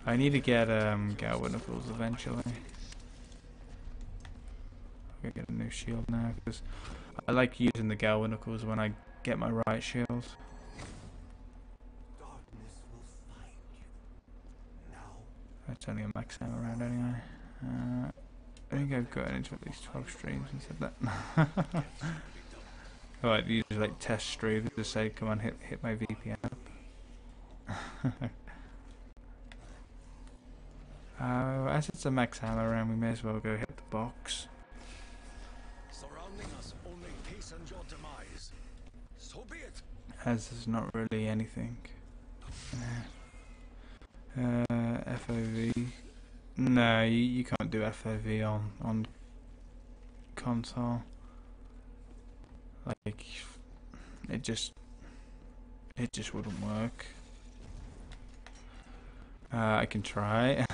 I need to get Galvanicals eventually. I'm gonna get a new shield now, because I like using the Galvanicals when I get my riot shield. That's only a max ammo round anyway. I think I've gotten into at least 12 streams and said that. Alright, these are like test streams to say, come on, hit my VPN up. As it's a max ammo round, we may as well go hit the box. Surrounding us only hastens your demise. So be it. As there's not really anything. FOV. No, you can't do FOV on console. Like, it just wouldn't work. I can try.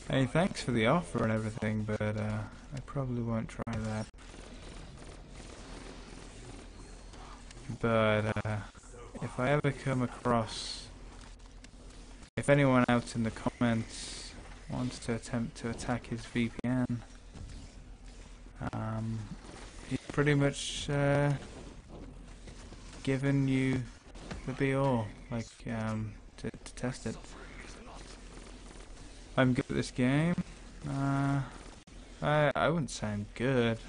Hey, thanks for the offer and everything, but I probably won't try that. But if I ever come across, if anyone out in the comments wants to attempt to attack his VPN, he's pretty much given you the be-all, like to test it. I'm good at this game. I wouldn't say I'm good.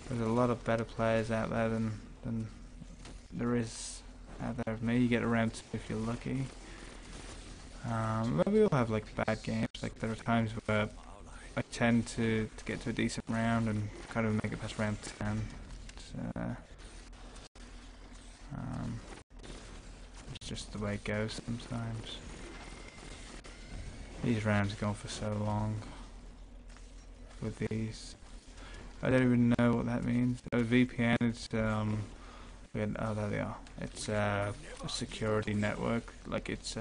There's a lot of better players out there than there is out there of me. You get around two if you're lucky. But we all have like bad games. Like there are times where I tend to get to a decent round and kind of make it past round 10. It's just the way it goes sometimes. These rounds go on for so long with these. I don't even know what that means. VPN is oh, there they are. It's a security network. Like it's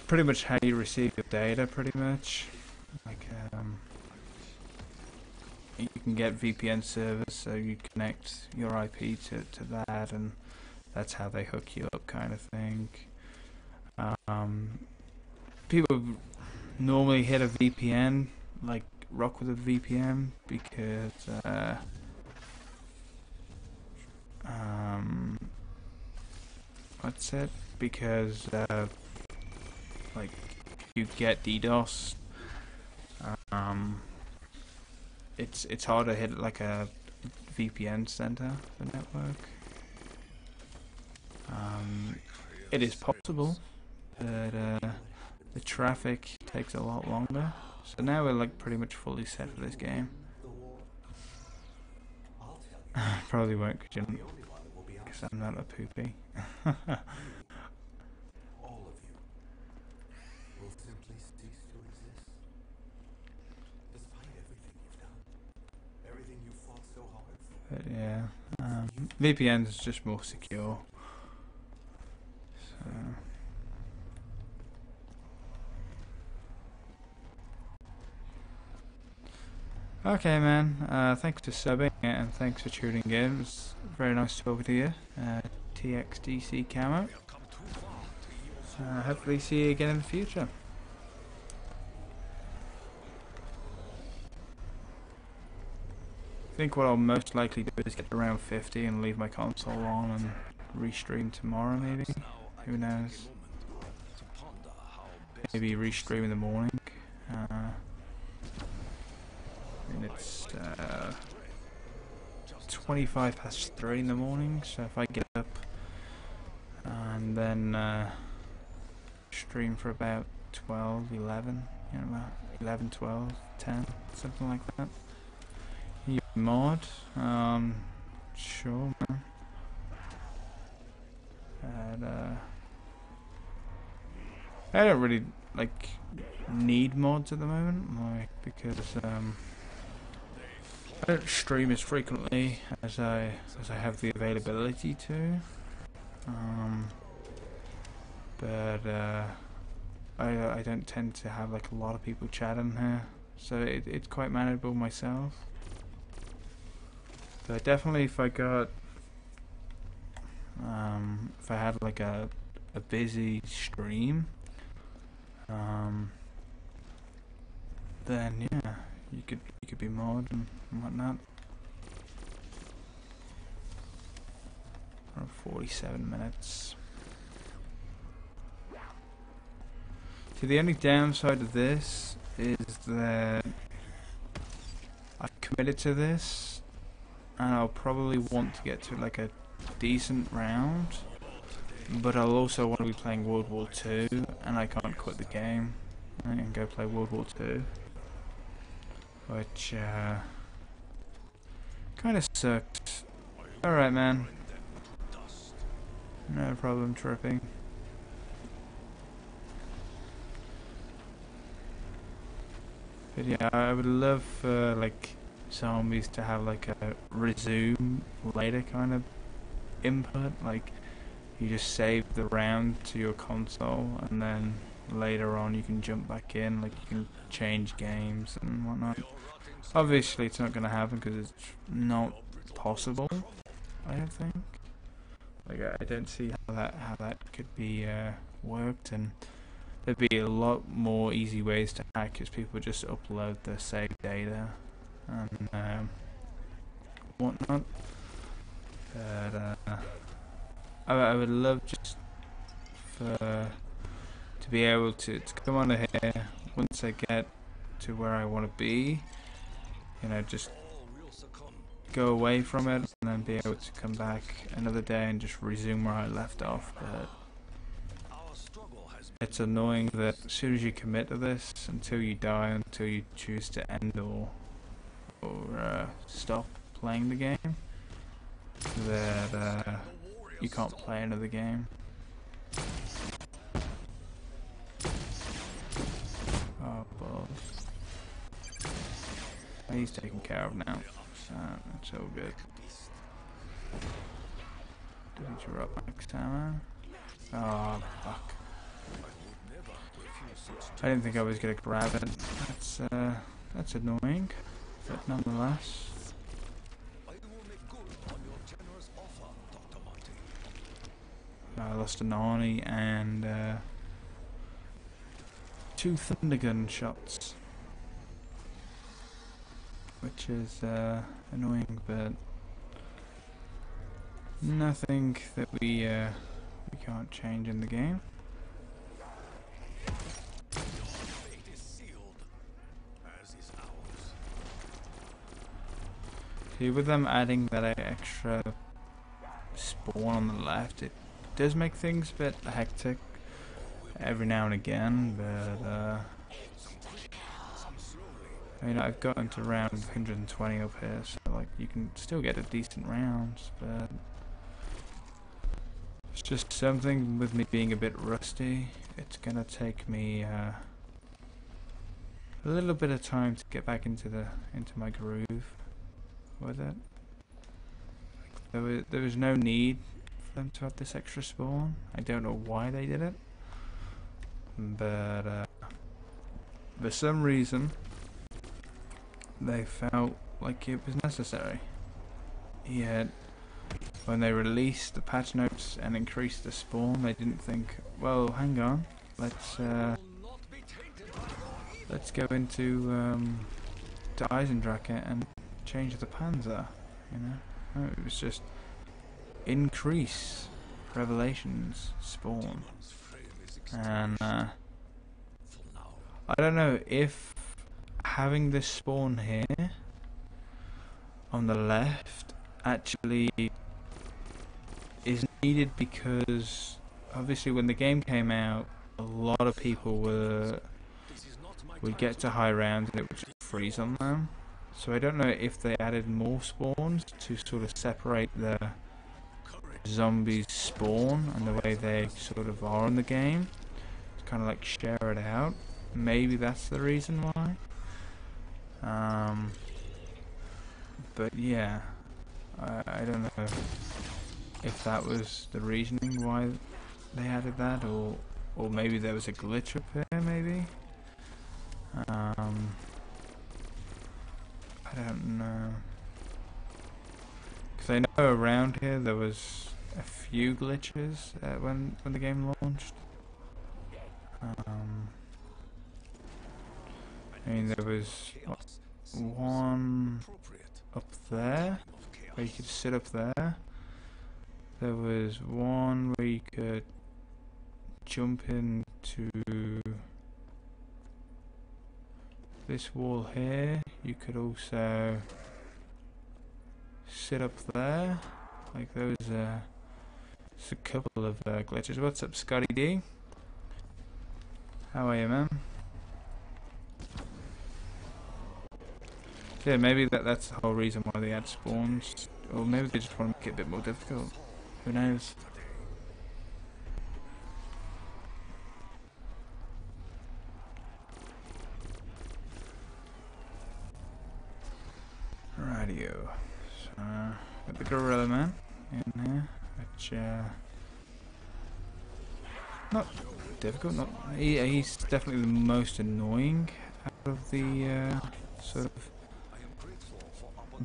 pretty much how you receive your data, pretty much. Like you can get VPN servers, so you connect your IP to that, and that's how they hook you up, kind of thing. People normally hit a VPN, like rock with a VPN, because what's it? Because like you get DDoS. It's hard to hit like a VPN center, the network. It is possible, but the traffic takes a lot longer. So now we're like pretty much fully set for this game. Probably won't, because I'm not a poopy. All of you will simply cease to exist. Despite everything you've done, everything you fought so hard for. But yeah, VPN is just more secure. So. Okay, man. Thanks for subbing and thanks for tuning in. It was very nice talking to you. TXDC Camo. Hopefully see you again in the future. I think what I'll most likely do is get around 50 and leave my console on and restream tomorrow, maybe. Who knows? Maybe restream in the morning. And it's 25 past 3 in the morning, so if I get up and then stream for about 12, 11, you know, about 11, 12, 10, something like that. You mod? Sure, man. And, I don't really like need mods at the moment, like, because I don't stream as frequently as I have the availability to. But I don't tend to have like a lot of people chatting here, so it's quite manageable myself. But definitely, if I got if I had like a busy stream, then yeah, you could be mod and whatnot. Around 47 minutes. See, the only downside of this is that I committed to this, and I'll probably want to get to like a decent round, but I'll also want to be playing World War II, and I can't quit the game and go play World War II, which kind of sucked. Alright, man. No problem tripping. But yeah, I would love for like zombies to have like a resume later kind of input, like you just save the round to your console and then later on you can jump back in, like you can change games and whatnot. Obviously it's not going to happen because it's not possible, I don't think. Like I don't see how that could be worked, and there'd be a lot more easy ways to hack because people just upload their saved data and whatnot. But I would love just for to be able to come on here once I get to where I want to be, you know, just go away from it and then be able to come back another day and just resume where I left off. But it's annoying that as soon as you commit to this, until you die, until you choose to end or stop playing the game, that you can't play another game. Oh, balls. He's taken care of now. That's all good. Did he drop max ammo? Oh, fuck. I didn't think I was gonna grab it. That's annoying, but nonetheless. I lost an Arnie and 2 Thundergun shots, which is annoying, but nothing that we can't change in the game. See, with them adding that extra spawn on the left, it does make things a bit hectic every now and again, but I mean, I've gotten to round 120 up here, so like you can still get a decent rounds, but it's just something with me being a bit rusty. It's gonna take me a little bit of time to get back into my groove with it. There was no need for them to have this extra spawn. I don't know why they did it, but for some reason they felt like it was necessary. Yet when they released the patch notes and increased the spawn, they didn't think, well, hang on, let's go into the Eisendrache and change the Panzer, you know? No, it was just increase Revelations spawn. And I don't know if having this spawn here on the left actually is needed, because obviously when the game came out, a lot of people would get to high rounds and it would just freeze on them. So I don't know if they added more spawns to sort of separate the zombies spawn and the way they sort of are in the game, to kind of like share it out. Maybe that's the reason why. But yeah, I don't know if that was the reasoning why they added that, or maybe there was a glitch up there, maybe. I don't know, because I know around here there was a few glitches when the game launched. I mean, there was one up there where you could sit up there. There was one where you could jump into this wall here, you could also sit up there, like those. Just a couple of glitches. What's up, Scotty D? How are you, man? Yeah, maybe that's the whole reason why they add spawns, or maybe they just want to make it a bit more difficult. Who knows? Radio. So, got the gorilla man in here, which not difficult. Not he's definitely the most annoying out of the sort of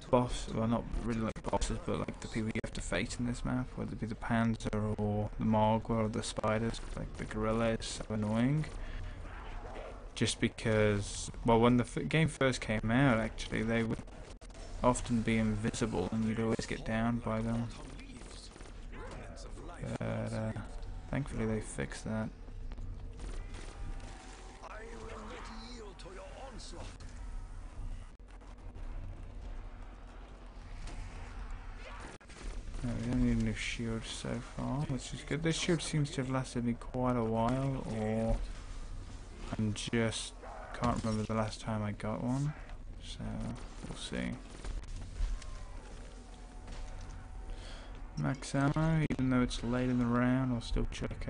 boss. Well, not really like bosses, but like the people you have to face in this map, whether it be the Panzer or the Mogwai or the spiders. Like the gorilla is so annoying. Just because, well, when the game first came out, actually, they would often be invisible and you'd always get down by them. But thankfully they fixed that. No, we don't need a new shield so far, which is good. This shield seems to have lasted me quite a while, or I just can't remember the last time I got one, so we'll see. Max ammo, even though it's late in the round, I'll still check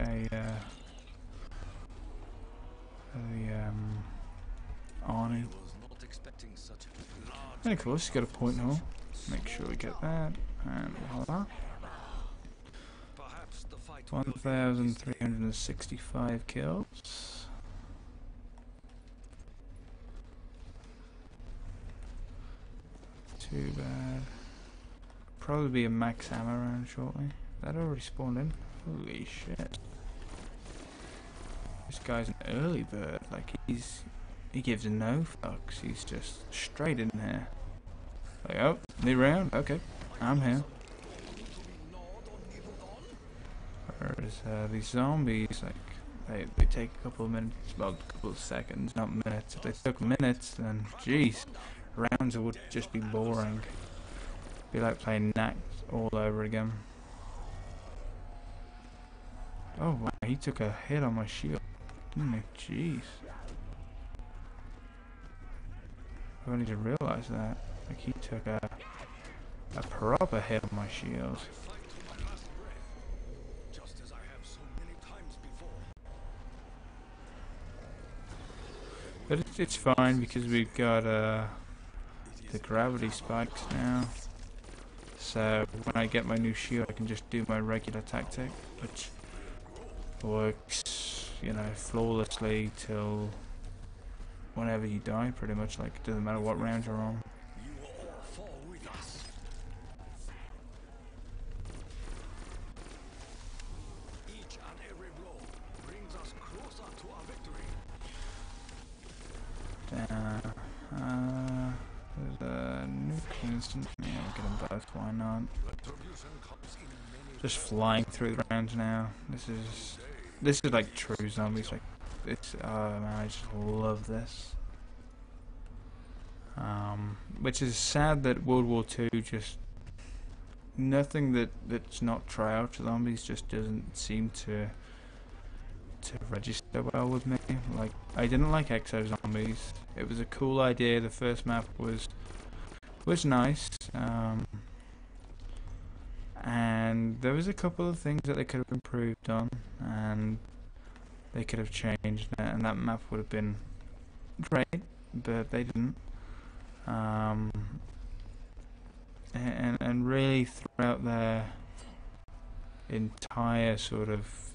Arnie. And of course, you got a point hole. Make sure we get that, and voila. 1,365 kills. Too bad. Probably be a max ammo round shortly. That already spawned in. Holy shit! This guy's an early bird. Like he gives no fucks. He's just straight in here. Like, oh, new round. Okay, I'm here. Whereas these zombies, like they take a couple of minutes, well, a couple of seconds, not minutes. If they took minutes, then jeez, rounds would just be boring. Be like playing Knack all over again. Oh wow, he took a hit on my shield, didn't he? Jeez. I only just realised that. Like he took a proper hit on my shield. But it's fine because we've got the gravity spikes now. So when I get my new shield, I can just do my regular tactic, which works, you know, flawlessly till whenever you die, pretty much. Like, it doesn't matter what round you're on. There's a nuke instant. Yeah, get them both. Why not? Just flying through the rounds now. This is like true zombies. Like it's. Oh man, I just love this. Which is sad that World War II just nothing that's not tryout zombies just doesn't seem to register well with me. Like, I didn't like Exo Zombies. It was a cool idea. The first map was nice, and there was a couple of things that they could have improved on, and they could have changed it, and that map would have been great, but they didn't. And really throughout their entire sort of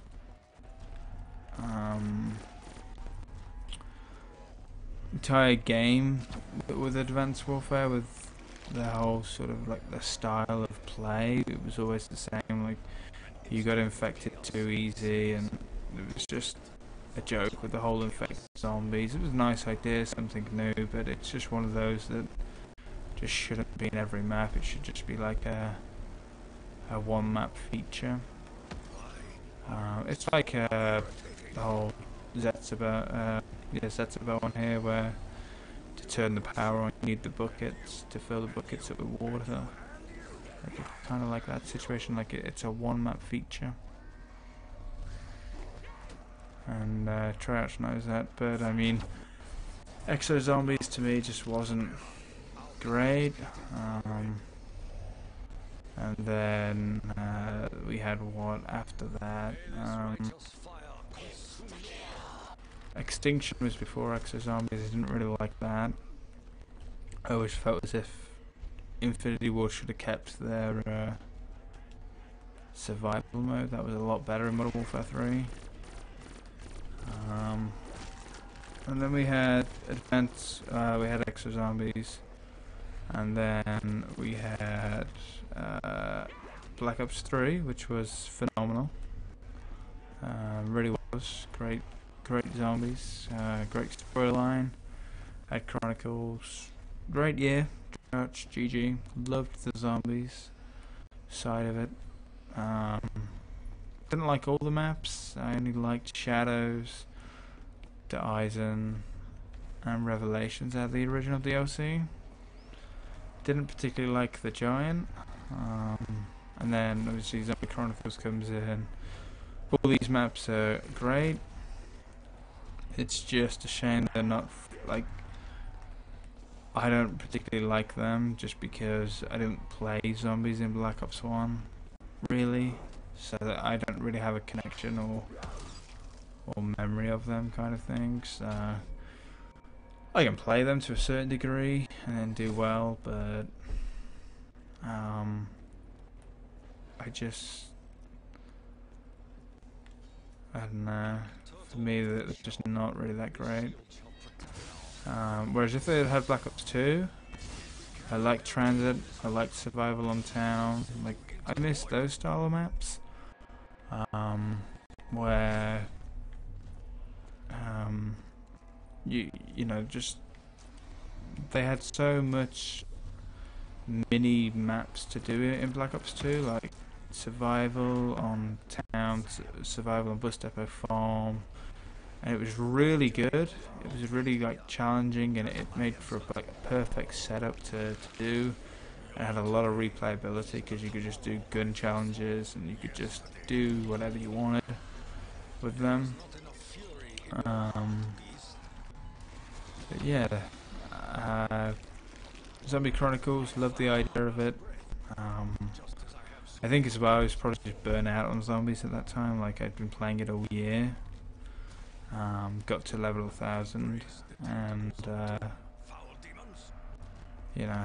entire game with Advanced Warfare, with the whole sort of like the style of play, it was always the same. Like, you got infected too easy, and it was just a joke with the whole infected zombies. It was a nice idea, something new, but it's just one of those that just shouldn't be in every map. It should just be like a one map feature. It's like the whole Zetsuba one here, where turn the power on, you need the buckets to fill the buckets up with water. Like it's kind of like that situation, like it's a one map feature. And Triarch knows that, but I mean, Exo Zombies to me just wasn't great. And then we had what after that? Extinction was before Exo Zombies. I didn't really like that. I always felt as if Infinity Ward should have kept their survival mode. That was a lot better in Modern Warfare 3. And then we had Advance, we had Exo Zombies, and then we had Black Ops 3, which was phenomenal. Really was great zombies, great storyline. Had Chronicles, great year. Church, GG, loved the zombies side of it. Didn't like all the maps. I only liked Shadows, the Eisen, and Revelations out of the original DLC. Didn't particularly like the Giant. And then obviously Zombie Chronicles comes in. All these maps are great. It's just a shame they're not like. I don't particularly like them just because I didn't play zombies in Black Ops 1, really, so that I don't really have a connection or memory of them kind of things. I can play them to a certain degree and then do well, but I don't know. For me, they're just not really that great. Whereas if they had Black Ops 2, I liked Transit, I liked Survival on Town, like I miss those style of maps, where you know, just they had so much mini maps to do it in Black Ops 2, like Survival on Town, Survival on Bus Depot Farm. And it was really good. It was really like challenging, and it made for like a perfect setup to do. It had a lot of replayability because you could just do gun challenges and you could just do whatever you wanted with them. But yeah, Zombie Chronicles, loved the idea of it. I think as well I was probably just burnt out on zombies at that time. Like I'd been playing it all year. Got to level 1000, and you know,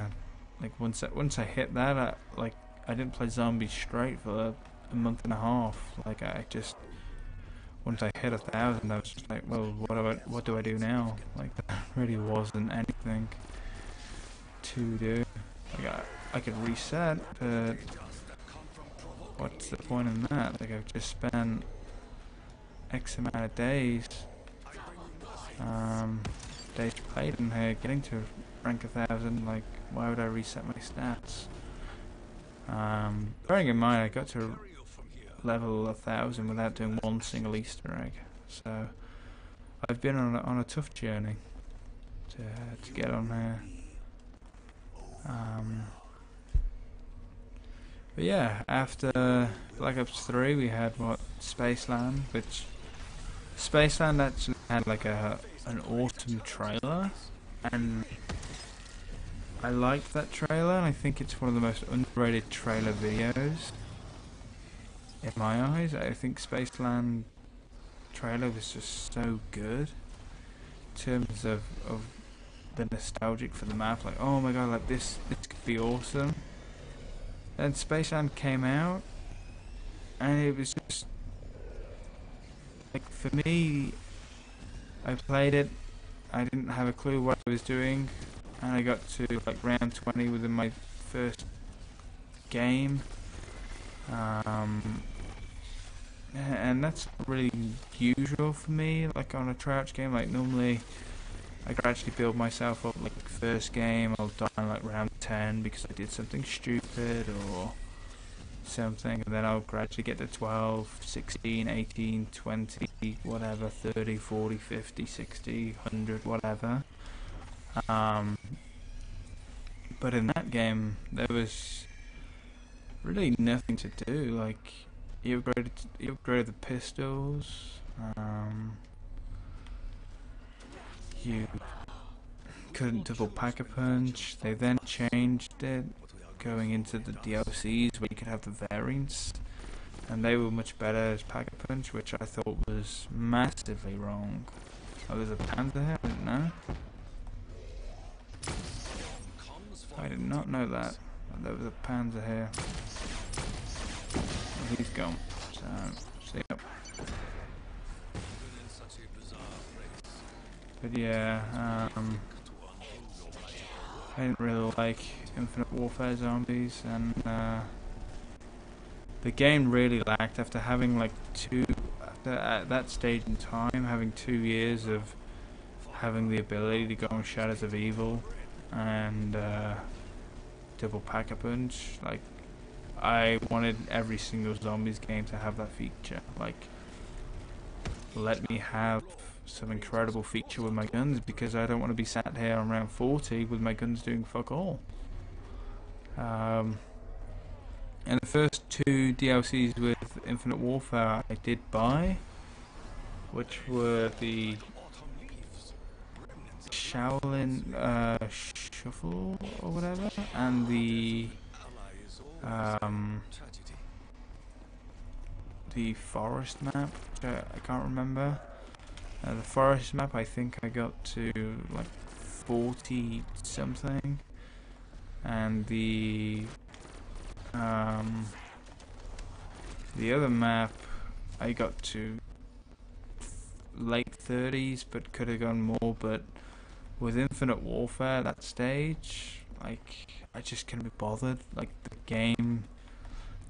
like once I hit that, I didn't play zombies straight for a month and a half. Like I just, once I hit 1000, I was just like, well, what do I do now? Like there really wasn't anything to do. Like I could reset, but what's the point in that? Like I've just spent X amount of days played in here getting to rank 1000. Like why would I reset my stats? Bearing in mind I got to level 1000 without doing one single Easter egg, so I've been on a tough journey to get on here. But yeah, after Black Ops 3 we had what, Spaceland, which Spaceland actually had like an awesome trailer, and I liked that trailer, and I think it's one of the most underrated trailer videos in my eyes. I think Spaceland trailer was just so good in terms of the nostalgic for the map, like oh my god, like this could be awesome. Then Spaceland came out, and it was just like, for me, I played it, I didn't have a clue what I was doing, and I got to like round 20 within my first game, and that's not really usual for me, like on a Crouch game. Like normally I gradually build myself up, like first game I'll die in like round 10 because I did something stupid or something, and then I'll gradually get to 12, 16, 18, 20, whatever, 30, 40, 50, 60, 100, whatever. Um, but in that game, there was really nothing to do. Like, you upgraded the pistols. You couldn't double pack a punch. They then changed it, going into the DLCs where you could have the variants, and they were much better as pack a punch, which I thought was massively wrong. Oh, there's a panda here. I didn't know. I did not know that. There was a panda here. Oh, he's gone. So, see ya. But yeah, I didn't really like Infinite Warfare Zombies, and the game really lacked after having like at that stage in time, having 2 years of having the ability to go on Shadows of Evil and double pack a punch. Like, I wanted every single Zombies game to have that feature. Like, let me have some incredible feature with my guns, because I don't want to be sat here on round 40 with my guns doing fuck all. And the first 2 DLCs with Infinite Warfare I did buy, which were the Shaolin Shuffle or whatever, and the forest map, which I can't remember. The forest map, I think I got to like 40 something, and the other map I got to late 30s, but could have gone more. But with Infinite Warfare, that stage, like, I just couldn't be bothered. Like, the game,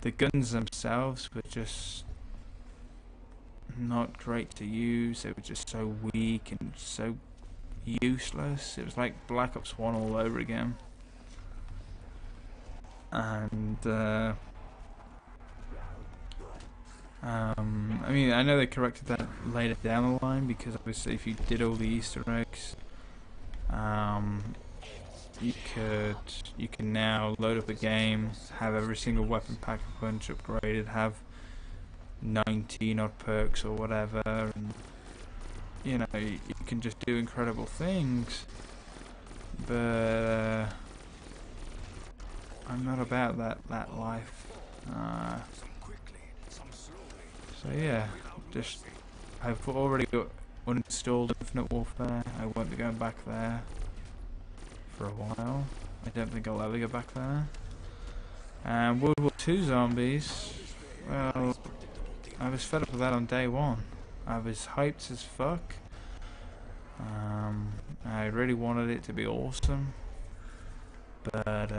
the guns themselves were just not great to use. They were just so weak and so useless. It was like Black Ops 1 all over again. And I mean, I know they corrected that later down the line, because obviously if you did all the Easter eggs, you can now load up a game, have every single weapon pack a punch upgraded, have 19 odd perks or whatever, and you know, you can just do incredible things. But I'm not about that life. So yeah, I've already got uninstalled Infinite Warfare. I won't be going back there for a while. I don't think I'll ever go back there. And World War II Zombies, well, I was fed up with that on day 1. I was hyped as fuck. I really wanted it to be awesome, but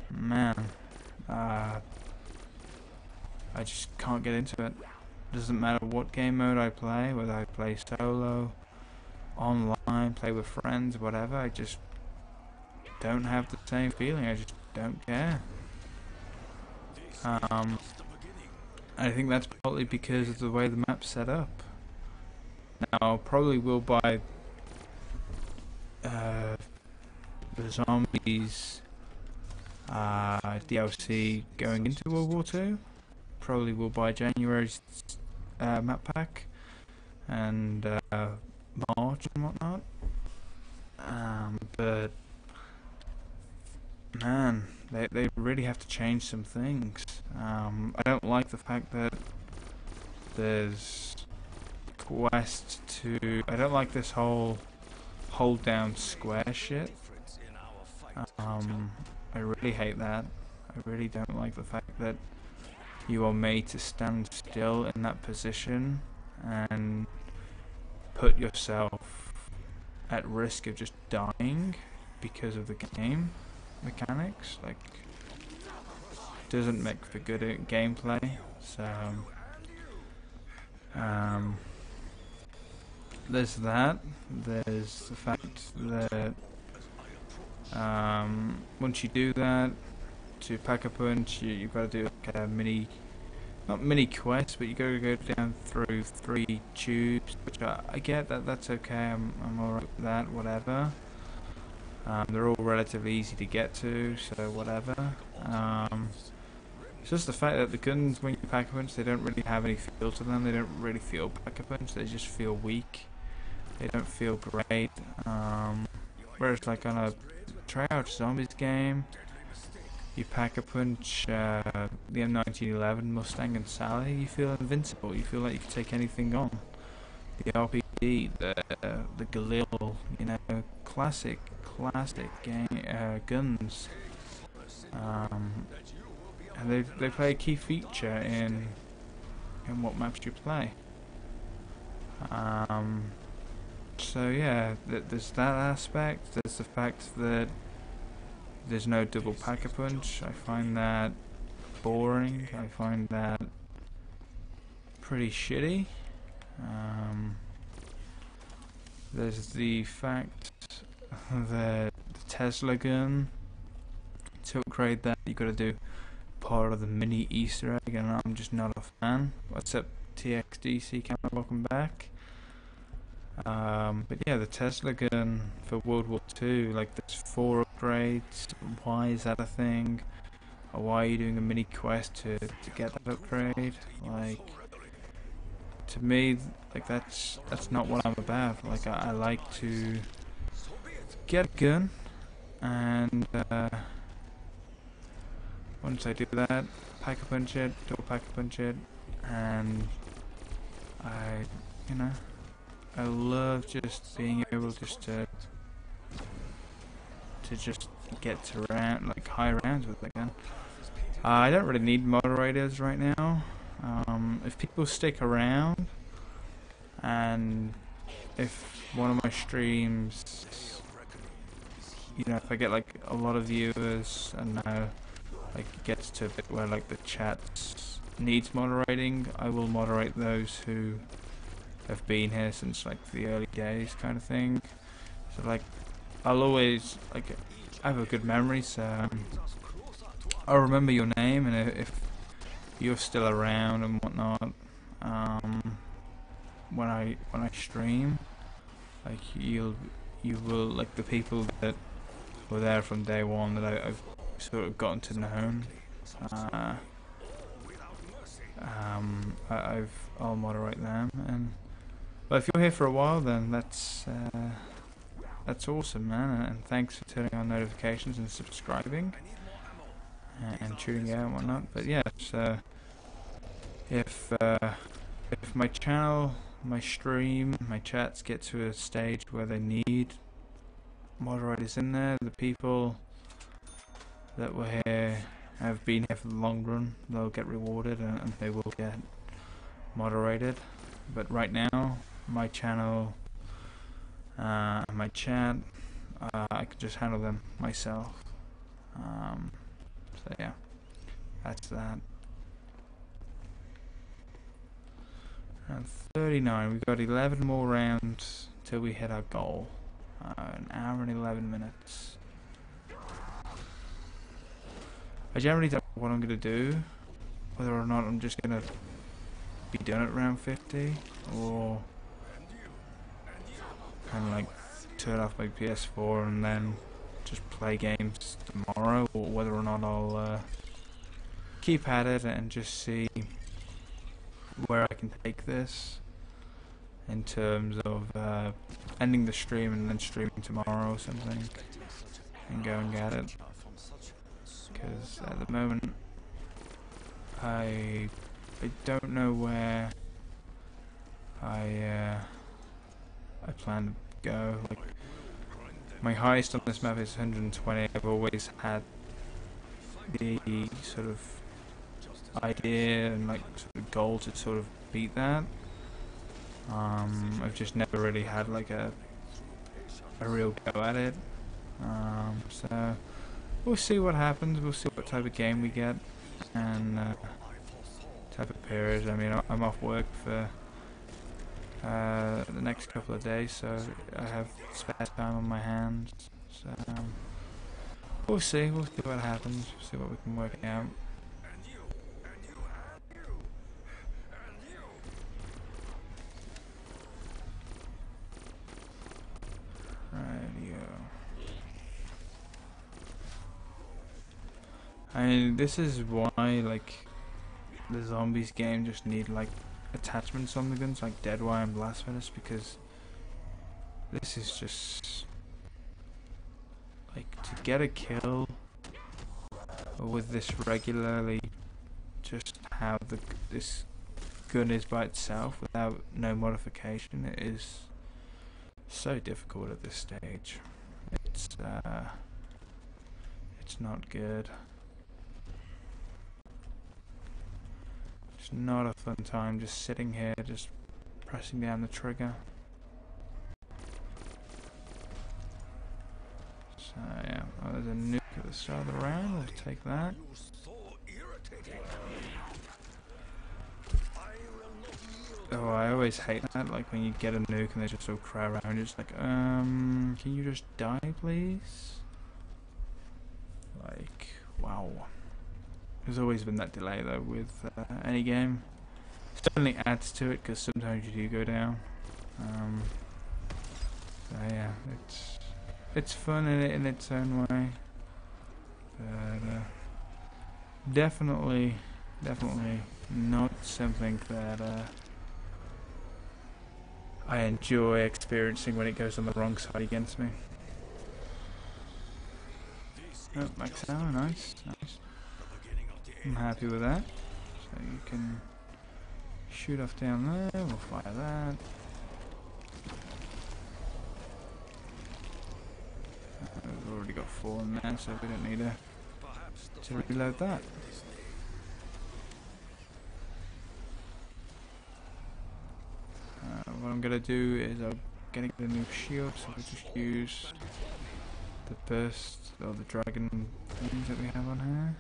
man, I just can't get into it. Doesn't matter what game mode I play, whether I play solo, online, play with friends, whatever, I just don't have the same feeling. I just don't care. I think that's partly because of the way the map's set up. Now, I probably will buy the Zombies DLC going into World War II. Probably will buy January's map pack and March and whatnot. But man, they really have to change some things. I don't like the fact that there's quests to... I don't like this whole hold down square shit. I really hate that. I really don't like the fact that you are made to stand still in that position and put yourself at risk of just dying because of the game mechanics. Like, doesn't make for good gameplay. So there's that. There's the fact that once you do that, to pack a punch, you've got to do like a not mini quest, but you got to go down through 3 tubes, which I get that. That's okay. I'm alright with that. Whatever. They're all relatively easy to get to, so whatever. It's just the fact that the guns, when you pack-a-punch, they don't really have any feel to them. They don't really feel pack-a-punch. They just feel weak. They don't feel great. Whereas like on a Treyarch Zombies game, you pack-a-punch the M1911, Mustang and Sally, you feel invincible. You feel like you can take anything on. The RPG, the Galil, you know, classic game guns. And they play a key feature in what maps you play. So yeah, there's that aspect. There's the fact that there's no double pack-a-punch. I find that boring. I find that pretty shitty. There's the fact that the Tesla gun, to upgrade that, you got to do part of the mini Easter egg, and I'm just not a fan. What's up, TXDC camera? Welcome back. But yeah, the Tesla gun for World War II, like there's 4 upgrades. Why is that a thing? Or why are you doing a mini quest to get that upgrade? Like, to me, like that's not what I'm about. Like I like to get a gun, and once I do that, pack-a-punch it, double pack-a-punch it, and I love just being able just to just get to like high rounds with the gun. I don't really need moderators right now. If people stick around, and if one of my streams, if I get like a lot of viewers, and now like it gets to a bit where like the chat needs moderating, I will moderate those who have been here since like the early days, kind of thing. So like I'll always I have a good memory, so I'll remember your name, and if you're still around and whatnot, when I stream, like you will, like the people that were there from day one that I've sort of gotten to know, I'll moderate them. But if you're here for a while, then that's awesome, man, and thanks for turning on notifications and subscribing and tuning out and whatnot. But yeah, so if my channel, my stream, my chats get to a stage where they need moderators in there, the people that were here have been here for the long run, they'll get rewarded, and they will get moderated. But right now, my channel, my chat, I can just handle them myself. So yeah, that's that. Round 39, we've got 11 more rounds till we hit our goal. An hour and 11 minutes. I generally don't know what I'm going to do, whether or not I'm just going to be done at round 50, or kind of like turn off my PS4 and then just play games tomorrow, or whether or not I'll keep at it and just see where I can take this in terms of ending the stream and then streaming tomorrow or something, and go and get it. Because at the moment I don't know where I plan to go. Like, my highest on this map is 120. I've always had the sort of idea and like sort of goal to sort of beat that. I've just never really had like a real go at it. So we'll see what happens. We'll see what type of game we get, and type of period. I mean, I'm off work for the next couple of days, so I have spare time on my hands. So we'll see. We'll see what happens. We'll see what we can work out. And this is why, like, the zombies game just need, like, attachments on the guns, like Deadwire and Blast Furnace, because this is just, like, to get a kill with this regularly, just how this gun is by itself without no modification, it is so difficult at this stage. It's not good. It's not a fun time just sitting here, just pressing down the trigger. So yeah, oh, there's a nuke at the start of the round. We'll take that. Oh, I always hate that, like when you get a nuke and they just all cry around, just like, can you just die, please? Like, wow. There's always been that delay though with any game. Certainly adds to it because sometimes you do go down. So yeah, it's fun in its own way, but definitely not something that I enjoy experiencing when it goes on the wrong side against me. Oh, max ammo, nice. I'm happy with that. So you can shoot off down there, we'll fire that. We've already got 4 in there, so we don't need to reload that. What I'm gonna do is I'm gonna get a new shield, so we'll just use the burst or the dragon things that we have on here.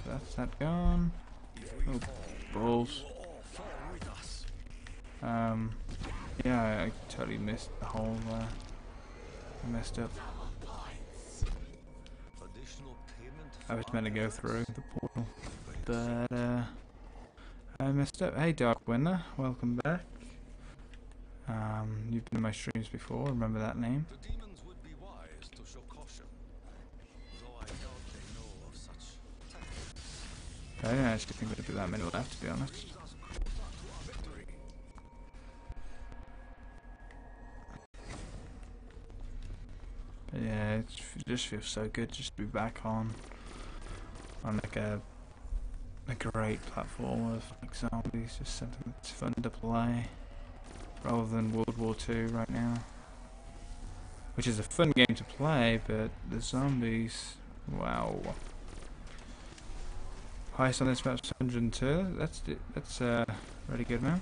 That's that gone. Oh, balls. Yeah, I totally missed the whole. I messed up. I was meant to go through the portal, but I messed up. Hey, Dark Winner, welcome back. You've been in my streams before. Remember that name? The demons would be wise to show caution, though I doubt they know of such tactics. I didn't actually think there'd be that many left, to be honest. But yeah, it just feels so good just to be back on like a great platform of like zombies, just something that's fun to play, rather than World War II right now, which is a fun game to play, but the zombies, wow. Highest on this map is 102. That's really good, man.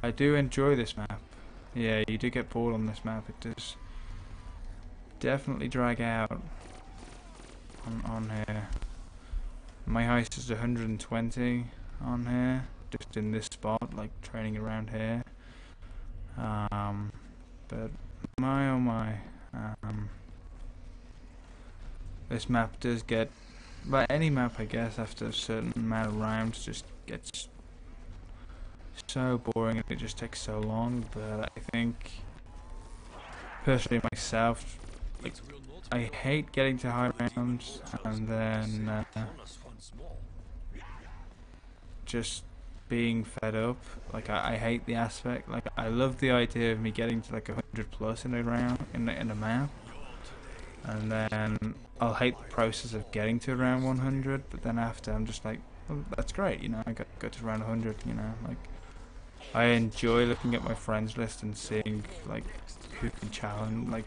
I do enjoy this map. Yeah, you do get bored on this map. It does definitely drag out on here. My highest is 120 on here, just in this spot, like training around here. But my oh my, this map does get, but any map I guess after a certain amount of rounds just gets so boring and it just takes so long. But I think personally myself, like, I hate getting to high rounds and then just being fed up. Like I hate the aspect. Like I love the idea of me getting to like 100 plus in a round in a map, and then I'll hate the process of getting to around 100. But then after I'm just like, well, that's great, you know. I got to around 100, you know. Like I enjoy looking at my friends list and seeing like who can challenge, like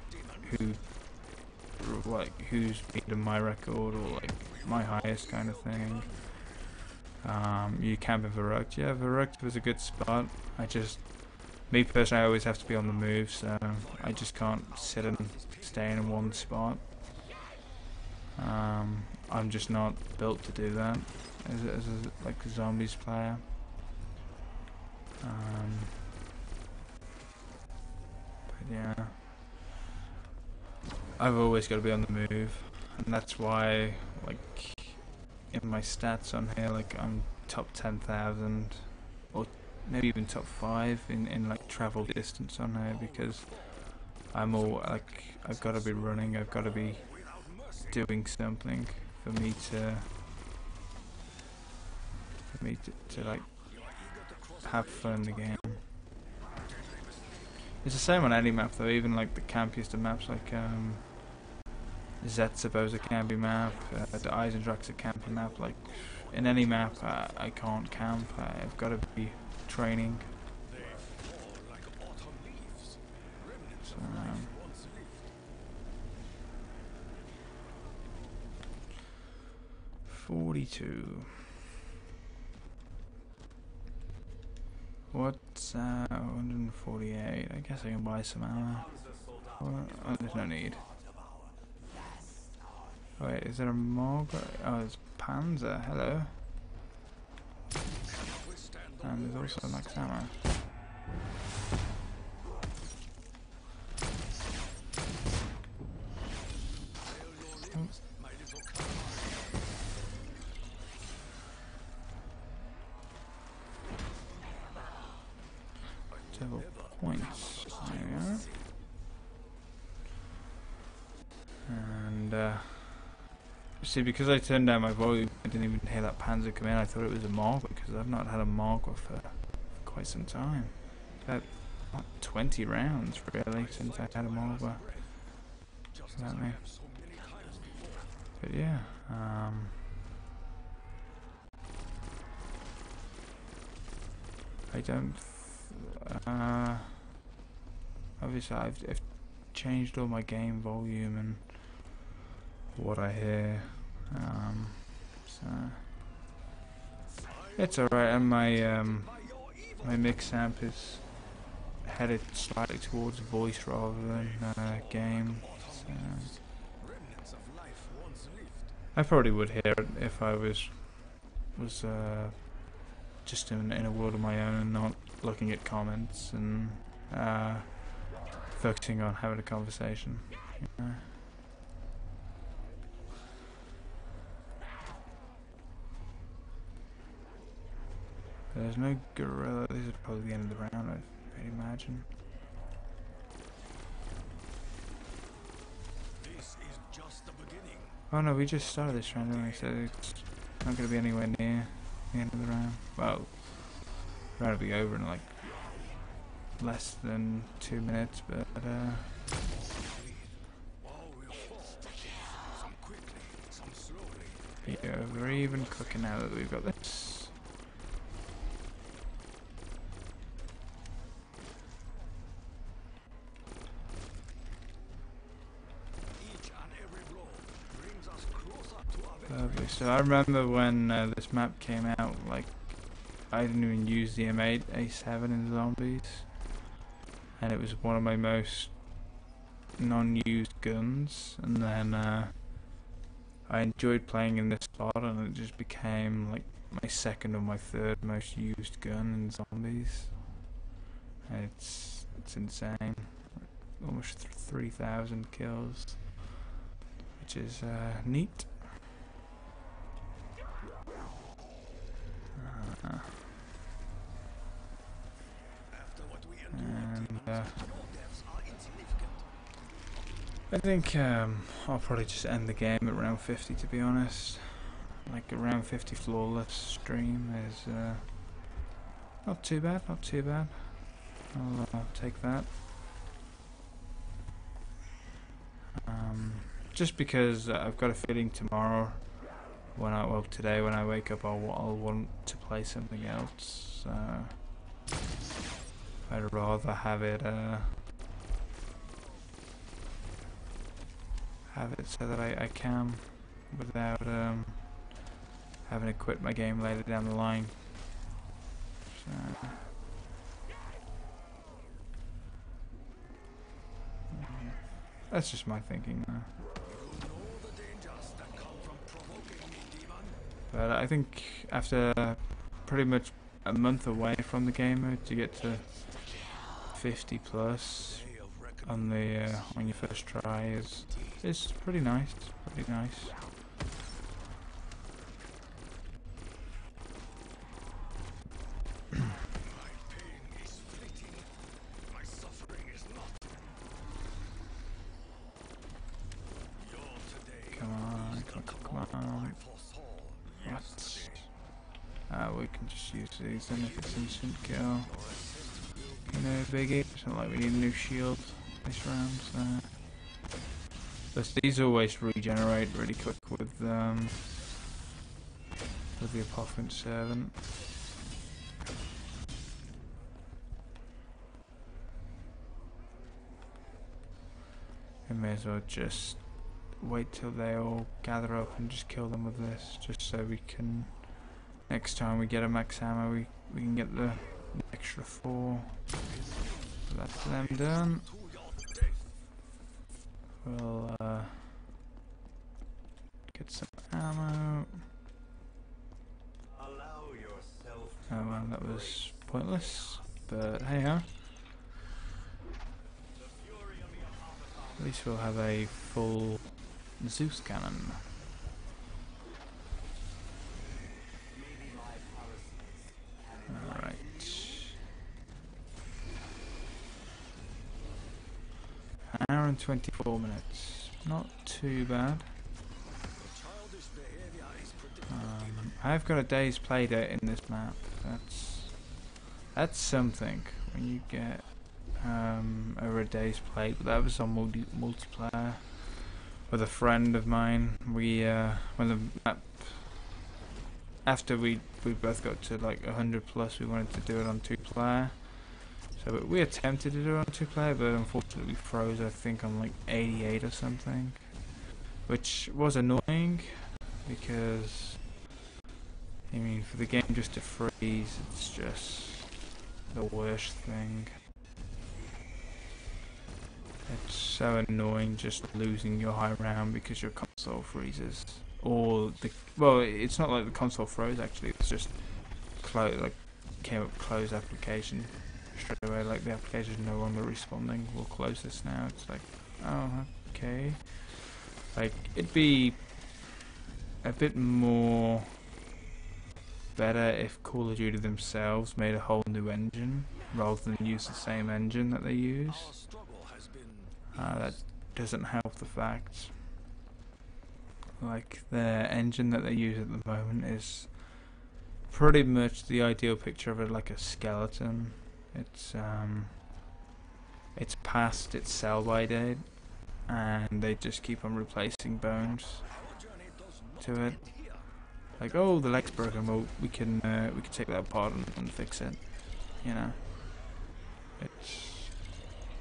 who's beaten my record or like my highest kind of thing. You camp in Verrucht. Yeah, Verrucht was a good spot. Me personally, I always have to be on the move, so I just can't sit and stay in one spot. I'm just not built to do that as like a zombies player. But yeah, I've always got to be on the move, and that's why, like, in my stats on here, like, I'm top 10,000, or maybe even top 5 in like travel distance on here, because I'm all like, I've got to be running, I've got to be doing something for me to like have fun in the game. It's the same on any map though, even like the campiest of maps like Zetsubo's a campy map, the Eisendrach's a campy map. Like in any map I can't camp, I've got to be training. So, 42. What's 148? I guess I can buy some ammo. Oh, there's no need. Oh, wait, is there a Morg? Oh, it's Panzer. Hello. And there's also max ammo. Double points. There we are. And see, because I turned down my volume, I didn't even hear that Panzer come in. I thought it was a Morg because I've not had a Morg for quite some time. About 20 rounds really since I had a Morg. But yeah. I don't. Obviously, I've changed all my game volume and what I hear. So it's alright, and my mix amp is headed slightly towards voice rather than game. So I probably would hear it if I was just in a world of my own and not looking at comments and focusing on having a conversation. You know? There's no gorilla. This is probably the end of the round, I'd imagine. This is just the beginning. Oh no, we just started this round, didn't we? So it's not going to be anywhere near the end of the round. Well, the round will be over in like less than 2 minutes, but yeah, we're even cooking now that we've got this. Lovely. So I remember when this map came out, like I didn't even use the M8, A7 in zombies, and it was one of my most non-used guns. And then I enjoyed playing in this spot, and it just became like my second or my third most used gun in zombies. And it's insane, almost 3,000 kills, which is neat. And I think I'll probably just end the game at round 50, to be honest. Like a round 50 flawless stream is not too bad, not too bad. I'll take that. Just because I've got a feeling tomorrow, today when I wake up, I'll want to play something else. I'd rather have it so that I can, without having to quit my game later down the line. So, that's just my thinking though. But I think after pretty much a month away from the game mode, to get to 50 plus on the on your first try is pretty nice. Pretty nice. Come on. we can just use these then if it's instant kill. No biggie. It's not like we need a new shield this round, so. But these always regenerate really quick with the Apophant Servant. We may as well just wait till they all gather up and just kill them with this, just so we can, next time we get a max ammo, we can get the extra 4. So that's them done. We'll get some ammo. Oh well, that was pointless, but hey ho. At least we'll have a full Zeus cannon. Alright. An hour and 24 minutes. Not too bad. I've got a day's play date in this map. That's something. When you get over a day's play, but that was on multiplayer with a friend of mine. We when the map, after we both got to like 100 plus, we wanted to do it on 2-player. So we attempted to do it on 2-player, but unfortunately we froze, I think, on like 88 or something, which was annoying because, I mean, for the game just to freeze, it's just the worst thing. It's so annoying just losing your high round because your console freezes. Or well, it's not like the console froze actually. It's just came up close application straight away. Like the application is no longer responding. We'll close this now. It's like, oh, okay. Like it'd be a bit more better if Call of Duty themselves made a whole new engine rather than use the same engine that they use. That doesn't help the fact, like, the engine that they use at the moment is pretty much the ideal picture of it, like a skeleton. It's past its sell-by date, and they just keep on replacing bones to it. Like, oh, the leg's broken. Well, we can take that apart and fix it. You know,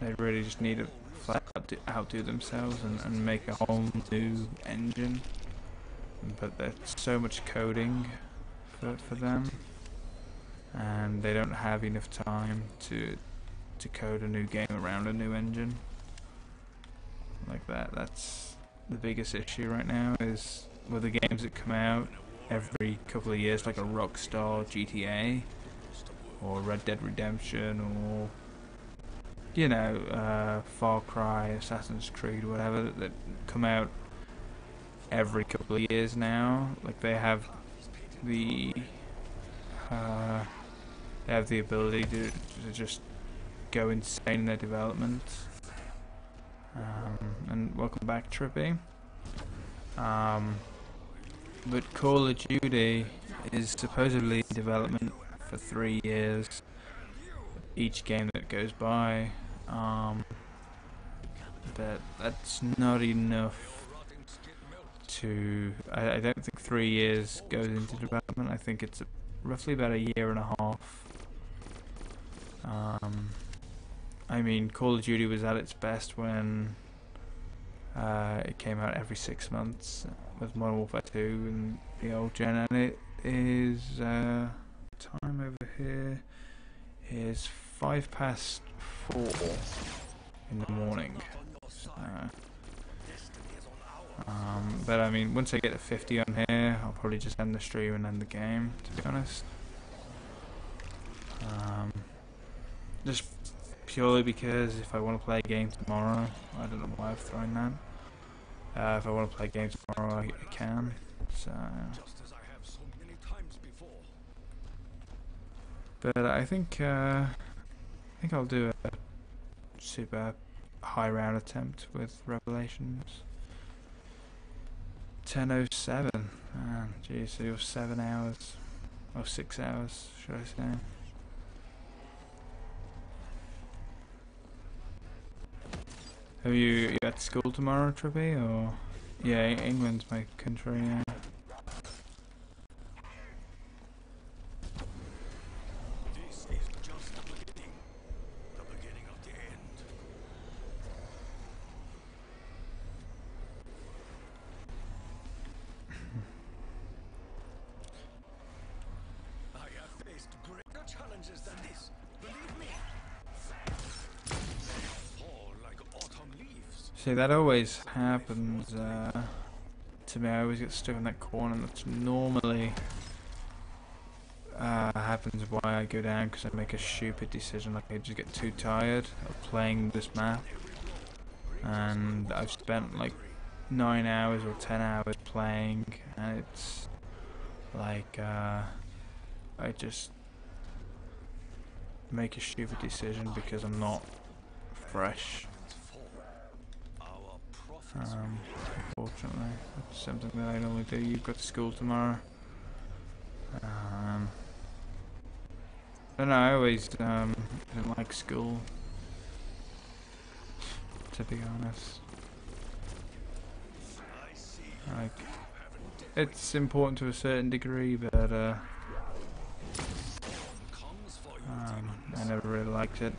they really just need to flat outdo themselves and make a whole new engine. But there's so much coding for them, and they don't have enough time to code a new game around a new engine like that. That's the biggest issue right now, is with the games that come out every couple of years, like a Rockstar GTA or Red Dead Redemption, or you know, Far Cry, Assassin's Creed, whatever, that come out every couple of years now. Like they have the ability to just go insane in their development. And welcome back, Trippy. But Call of Duty is supposedly in development for 3 years. Each game that goes by, but that's not enough to. I don't think 3 years goes into development. I think it's roughly about a year and a half. I mean, Call of Duty was at its best when it came out every 6 months with Modern Warfare 2 and the old gen, and it is time over here is 4:05 in the morning. But I mean, once I get to 50 on here, I'll probably just end the stream and end the game, to be honest. Just purely because if I want to play a game tomorrow, I don't know why I've thrown that. If I want to play a game tomorrow, I can. So. But I think I'll do a super high round attempt with Revelations. 10:07. Geez, so you're 7 hours. or 6 hours, should I say? Have you at school tomorrow, Trippy, or? Yeah, England's my country, yeah. This is just the beginning of the end. I have faced greater challenges than this. Believe me. Fall like autumn leaves. See, that always happens to me. I always get stuck in that corner. That's normally happens why I go down, because I make a stupid decision. Like I just get too tired of playing this map, and I've spent like 9 hours or 10 hours playing, and it's like I just make a stupid decision because I'm not fresh. Unfortunately, that's something that I normally do. You've got to school tomorrow. But no, I always didn't like school, to be honest. Like, it's important to a certain degree, but I never really liked it.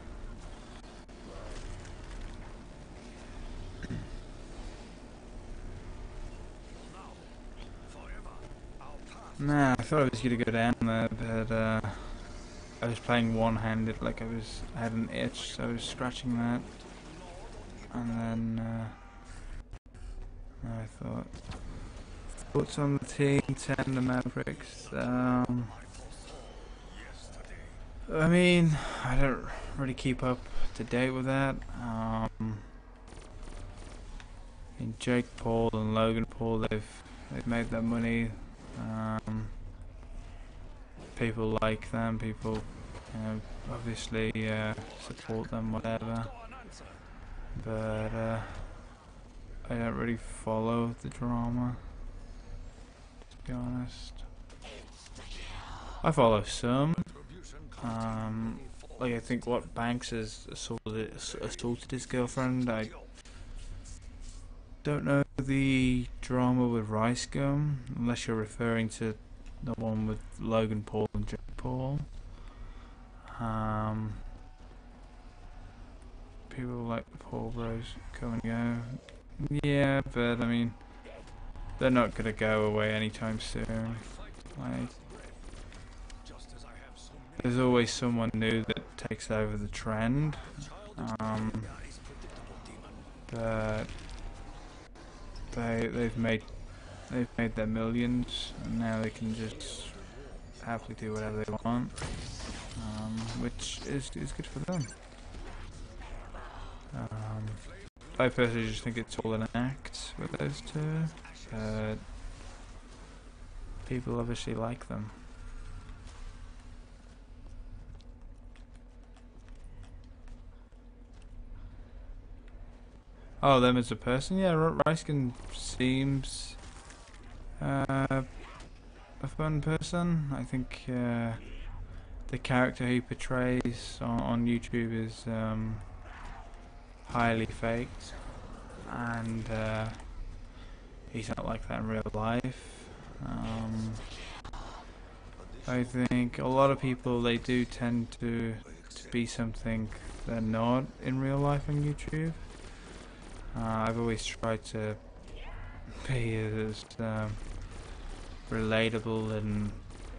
Nah, I thought I was gonna go down there, but I was playing one-handed. Like I had an itch, so I was scratching that, and then I thought, thoughts on the team 10, the Mavericks. I mean, I don't really keep up to date with that. And Jake Paul and Logan Paul, they've made their money. People like them. People, obviously support them, whatever. But I don't really follow the drama, to be honest. I follow some. Like I think what Banks has assaulted his girlfriend. I don't know the drama with Rice Gum, unless you're referring to the one with Logan Paul and Jake Paul. People like the Paul Bros come and go. Yeah, but I mean, they're not gonna go away anytime soon. Like, there's always someone new that takes over the trend. But they've made their millions, and now they can just happily do whatever they want, which is good for them. I personally just think it's all an act with those two, but people obviously like them. Oh, them as a person? Yeah, Riskin seems a fun person. I think the character he portrays on YouTube is highly faked, and he's not like that in real life. I think a lot of people, they do tend to be something they're not in real life on YouTube. I've always tried to be as relatable and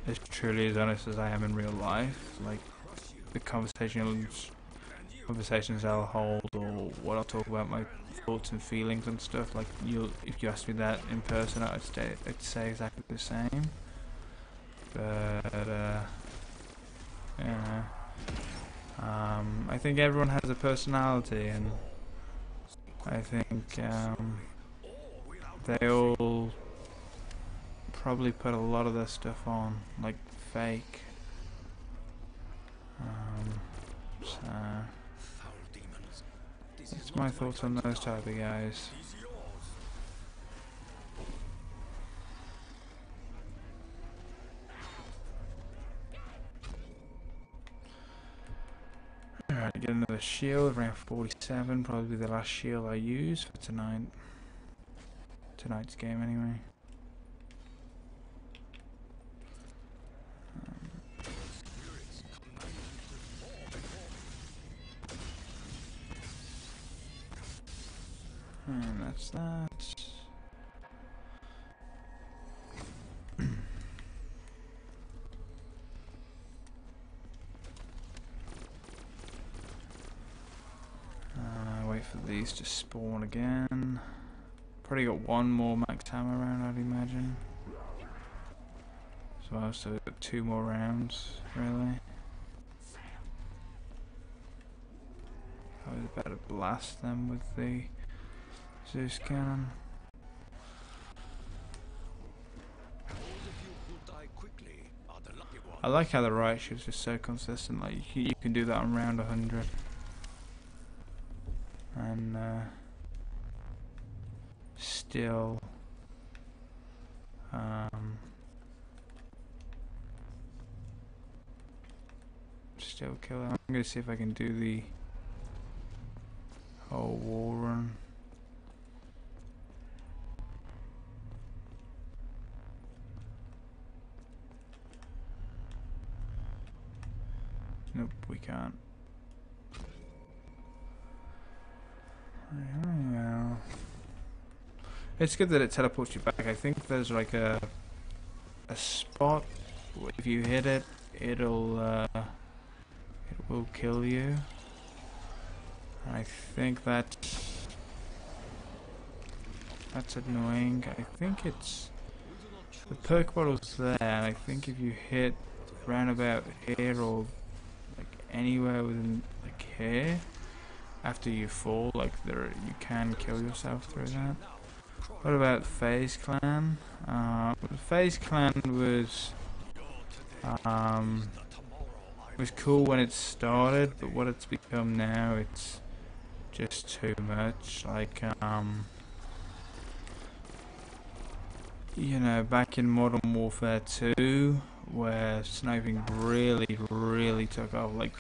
as truly as honest as I am in real life. Like the conversations I'll hold, or what I'll talk about, my thoughts and feelings and stuff. Like if you asked me that in person, I'd say exactly the same. But yeah, I think everyone has a personality, and I think they all probably put a lot of their stuff on, like fake. So that's my thoughts on those type of guys. Get another shield, around 47, probably the last shield I use for tonight's game anyway. And that's that. Wait for these to spawn again. Probably got one more max hammer round, I'd imagine. So I've still got 2 more rounds, really. I was about to blast them with the Zeus cannon. I like how the riot shoots are so consistent. Like you can do that on round 100, and still kill them. I'm gonna see if I can do the whole wall run. Nope, we can't. Well, it's good that it teleports you back. I think there's like a spot. If you hit it, it will kill you. I think that's annoying. I think it's the perk bottle's there, and I think if you hit round about here or like anywhere within like here, after you fall, like you can kill yourself through that. What about FaZe Clan? The FaZe Clan was cool when it started, but what it's become now, it's just too much. Like you know, back in Modern Warfare 2, where sniping really took off. Like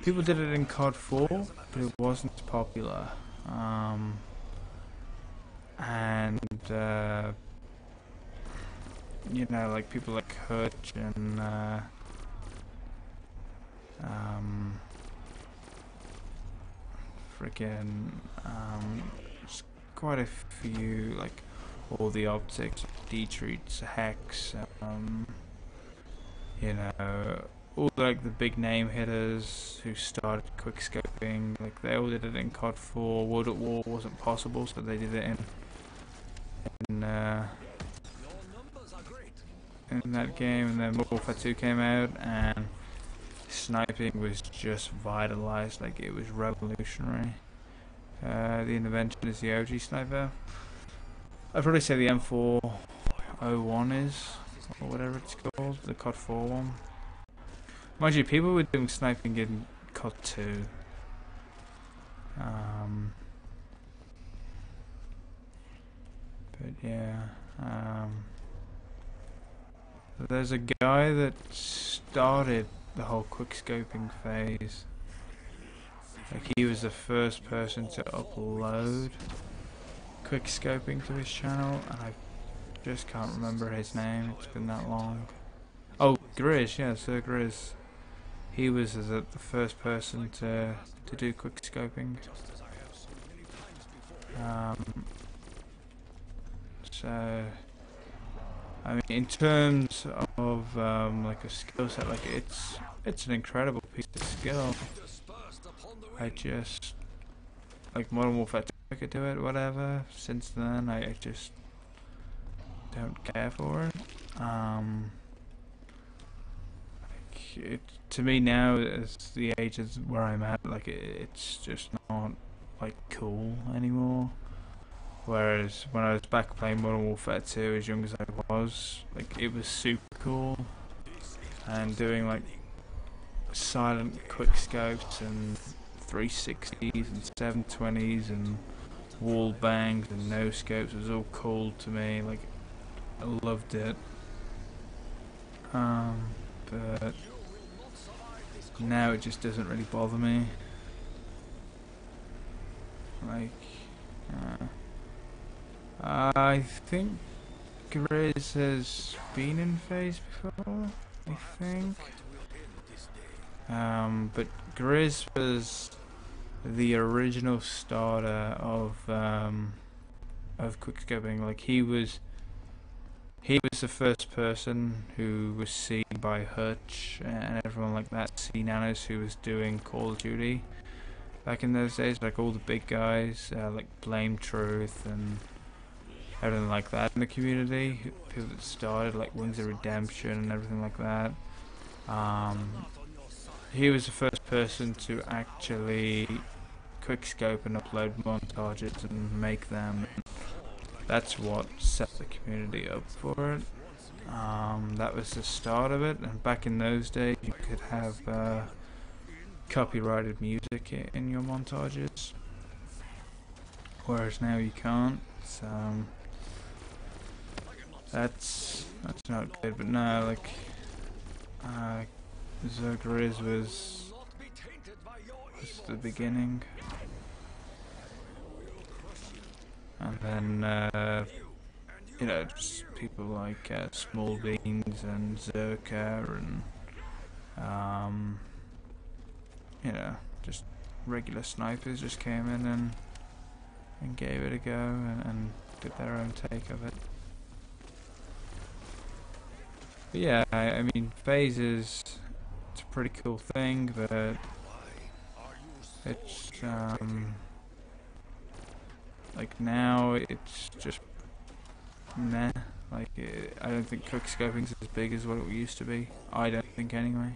people did it in COD 4, but it wasn't as popular. And you know, like people like Hutch and freaking there's quite a few, like all the optics, Dietrich's, Hex, you know, all like the big name hitters who started quickscoping, like they all did it in COD 4. World at War wasn't possible, so they did it in that game, and then Modern Warfare 2 came out, and sniping was just vitalized. Like it was revolutionary. The intervention is the OG sniper. I'd probably say the M401 is, or whatever it's called, the COD 4 one. Mind you, people were doing sniping in COD 2. But yeah, there's a guy that started the whole quickscoping phase. Like he was the first person to upload quickscoping to his channel, and I just can't remember his name. It's been that long. Oh, Grizz, yeah, Sir Grizz. He was the first person to do quickscoping. So I mean, in terms of like a skill set, like it's an incredible piece of skill. I just like Modern Warfare 2, I could do it, whatever. Since then, I just don't care for it. To me now, as the age is where I'm at, like it's just not like cool anymore. Whereas when I was back playing Modern Warfare 2, as young as I was, like it was super cool, and doing like silent quick scopes and 360s and 720s and wall bangs and no scopes was all cool to me. Like I loved it. But now it just doesn't really bother me. Like, I think Grizz has been in phase before, I think. But Grizz was the original starter of quickscoping. Like, he was the first person who was seen by Hutch and everyone like that, C-Nanos, who was doing Call of Duty back in those days. Like, all the big guys, like Blame Truth and everything like that in the community. People that started, like Wings of Redemption and everything like that. He was the first person to actually quickscope and upload montages and make them. That's what set the community up for it. That was the start of it, and back in those days you could have copyrighted music in your montages, whereas now you can't. So that's not good. But no, like Zergriz was the beginning, and then you know, just people like Small Beans and Zerka and you know, just regular snipers just came in and gave it a go and did their own take of it. But yeah, I mean, phases, it's a pretty cool thing, but it's like now it's just meh. Like, I don't think quickscoping's as big as what it used to be. I don't think anyway.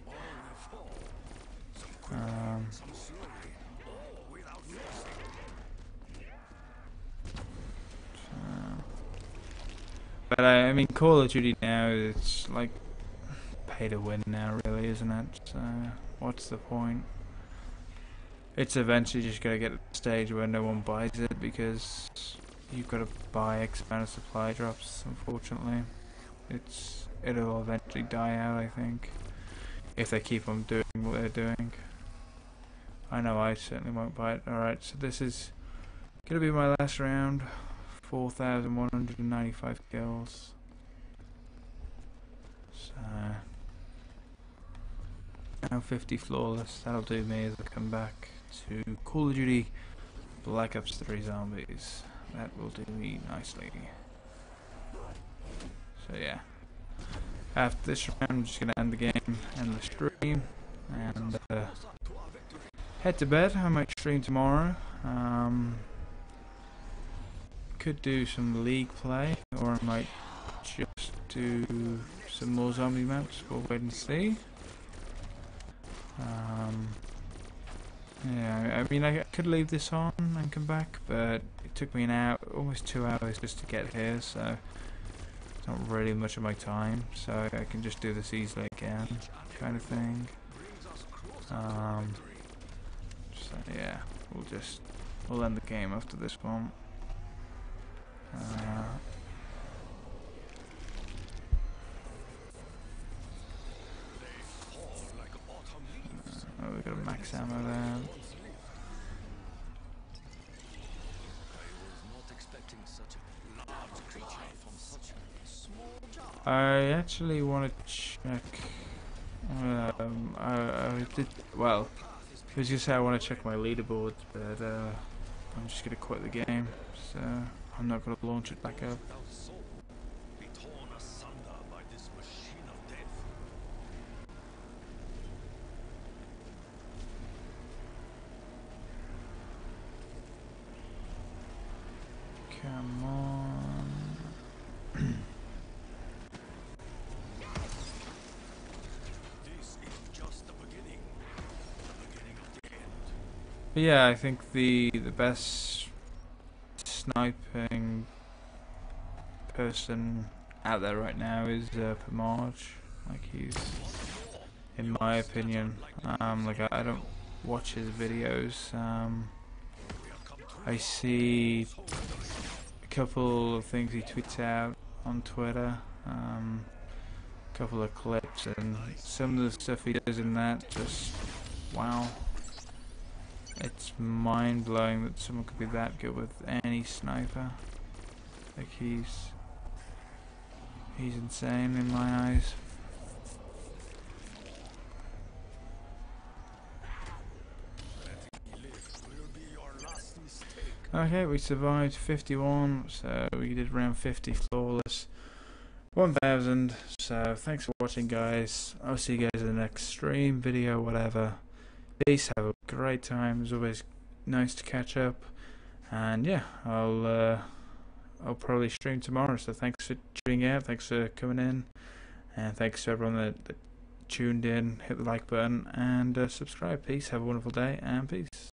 But I mean, Call of Duty now, it's like pay to win now, really, isn't it? So what's the point? It's eventually just gonna get to the stage where no one buys it because you've got to buy X amount of supply drops. Unfortunately, it'll eventually die out, I think, if they keep on doing what they're doing. I know I certainly won't buy it. Alright, so this is gonna be my last round. 4,195 kills. So now 50 flawless. That'll do me as I come back to Call of Duty Black Ops 3 Zombies. That will do me nicely. So yeah, after this round I'm just gonna end the game, end the stream, and head to bed. I might stream tomorrow. Could do some League play, or I might just do some more zombie maps. We'll wait and see. Yeah, I mean, I could leave this on and come back, but it took me an hour, almost 2 hours just to get here, so it's not really much of my time, so I can just do this easily again, kind of thing. So yeah, we'll end the game after this one. Oh, we got a max ammo there. I actually want to check. I did well. I was gonna say I want to check my leaderboards, but I'm just gonna quit the game, so I'm not gonna launch it back up. Come on. But yeah, I think the best sniping person out there right now is Pamaj. Like, he's, in my opinion, like I don't watch his videos. I see a couple of things he tweets out on Twitter, a couple of clips, and some of the stuff he does in that, just wow. It's mind-blowing that someone could be that good with any sniper. Like he's insane in my eyes. Okay, we survived 51, so we did round 50 flawless. 1000, so thanks for watching, guys. I'll see you guys in the next stream, video, whatever. Peace, have a great time. It's always nice to catch up. And yeah, I'll probably stream tomorrow, so thanks for tuning out, thanks for coming in, and thanks to everyone that tuned in. Hit the like button and subscribe. Peace, have a wonderful day, and peace.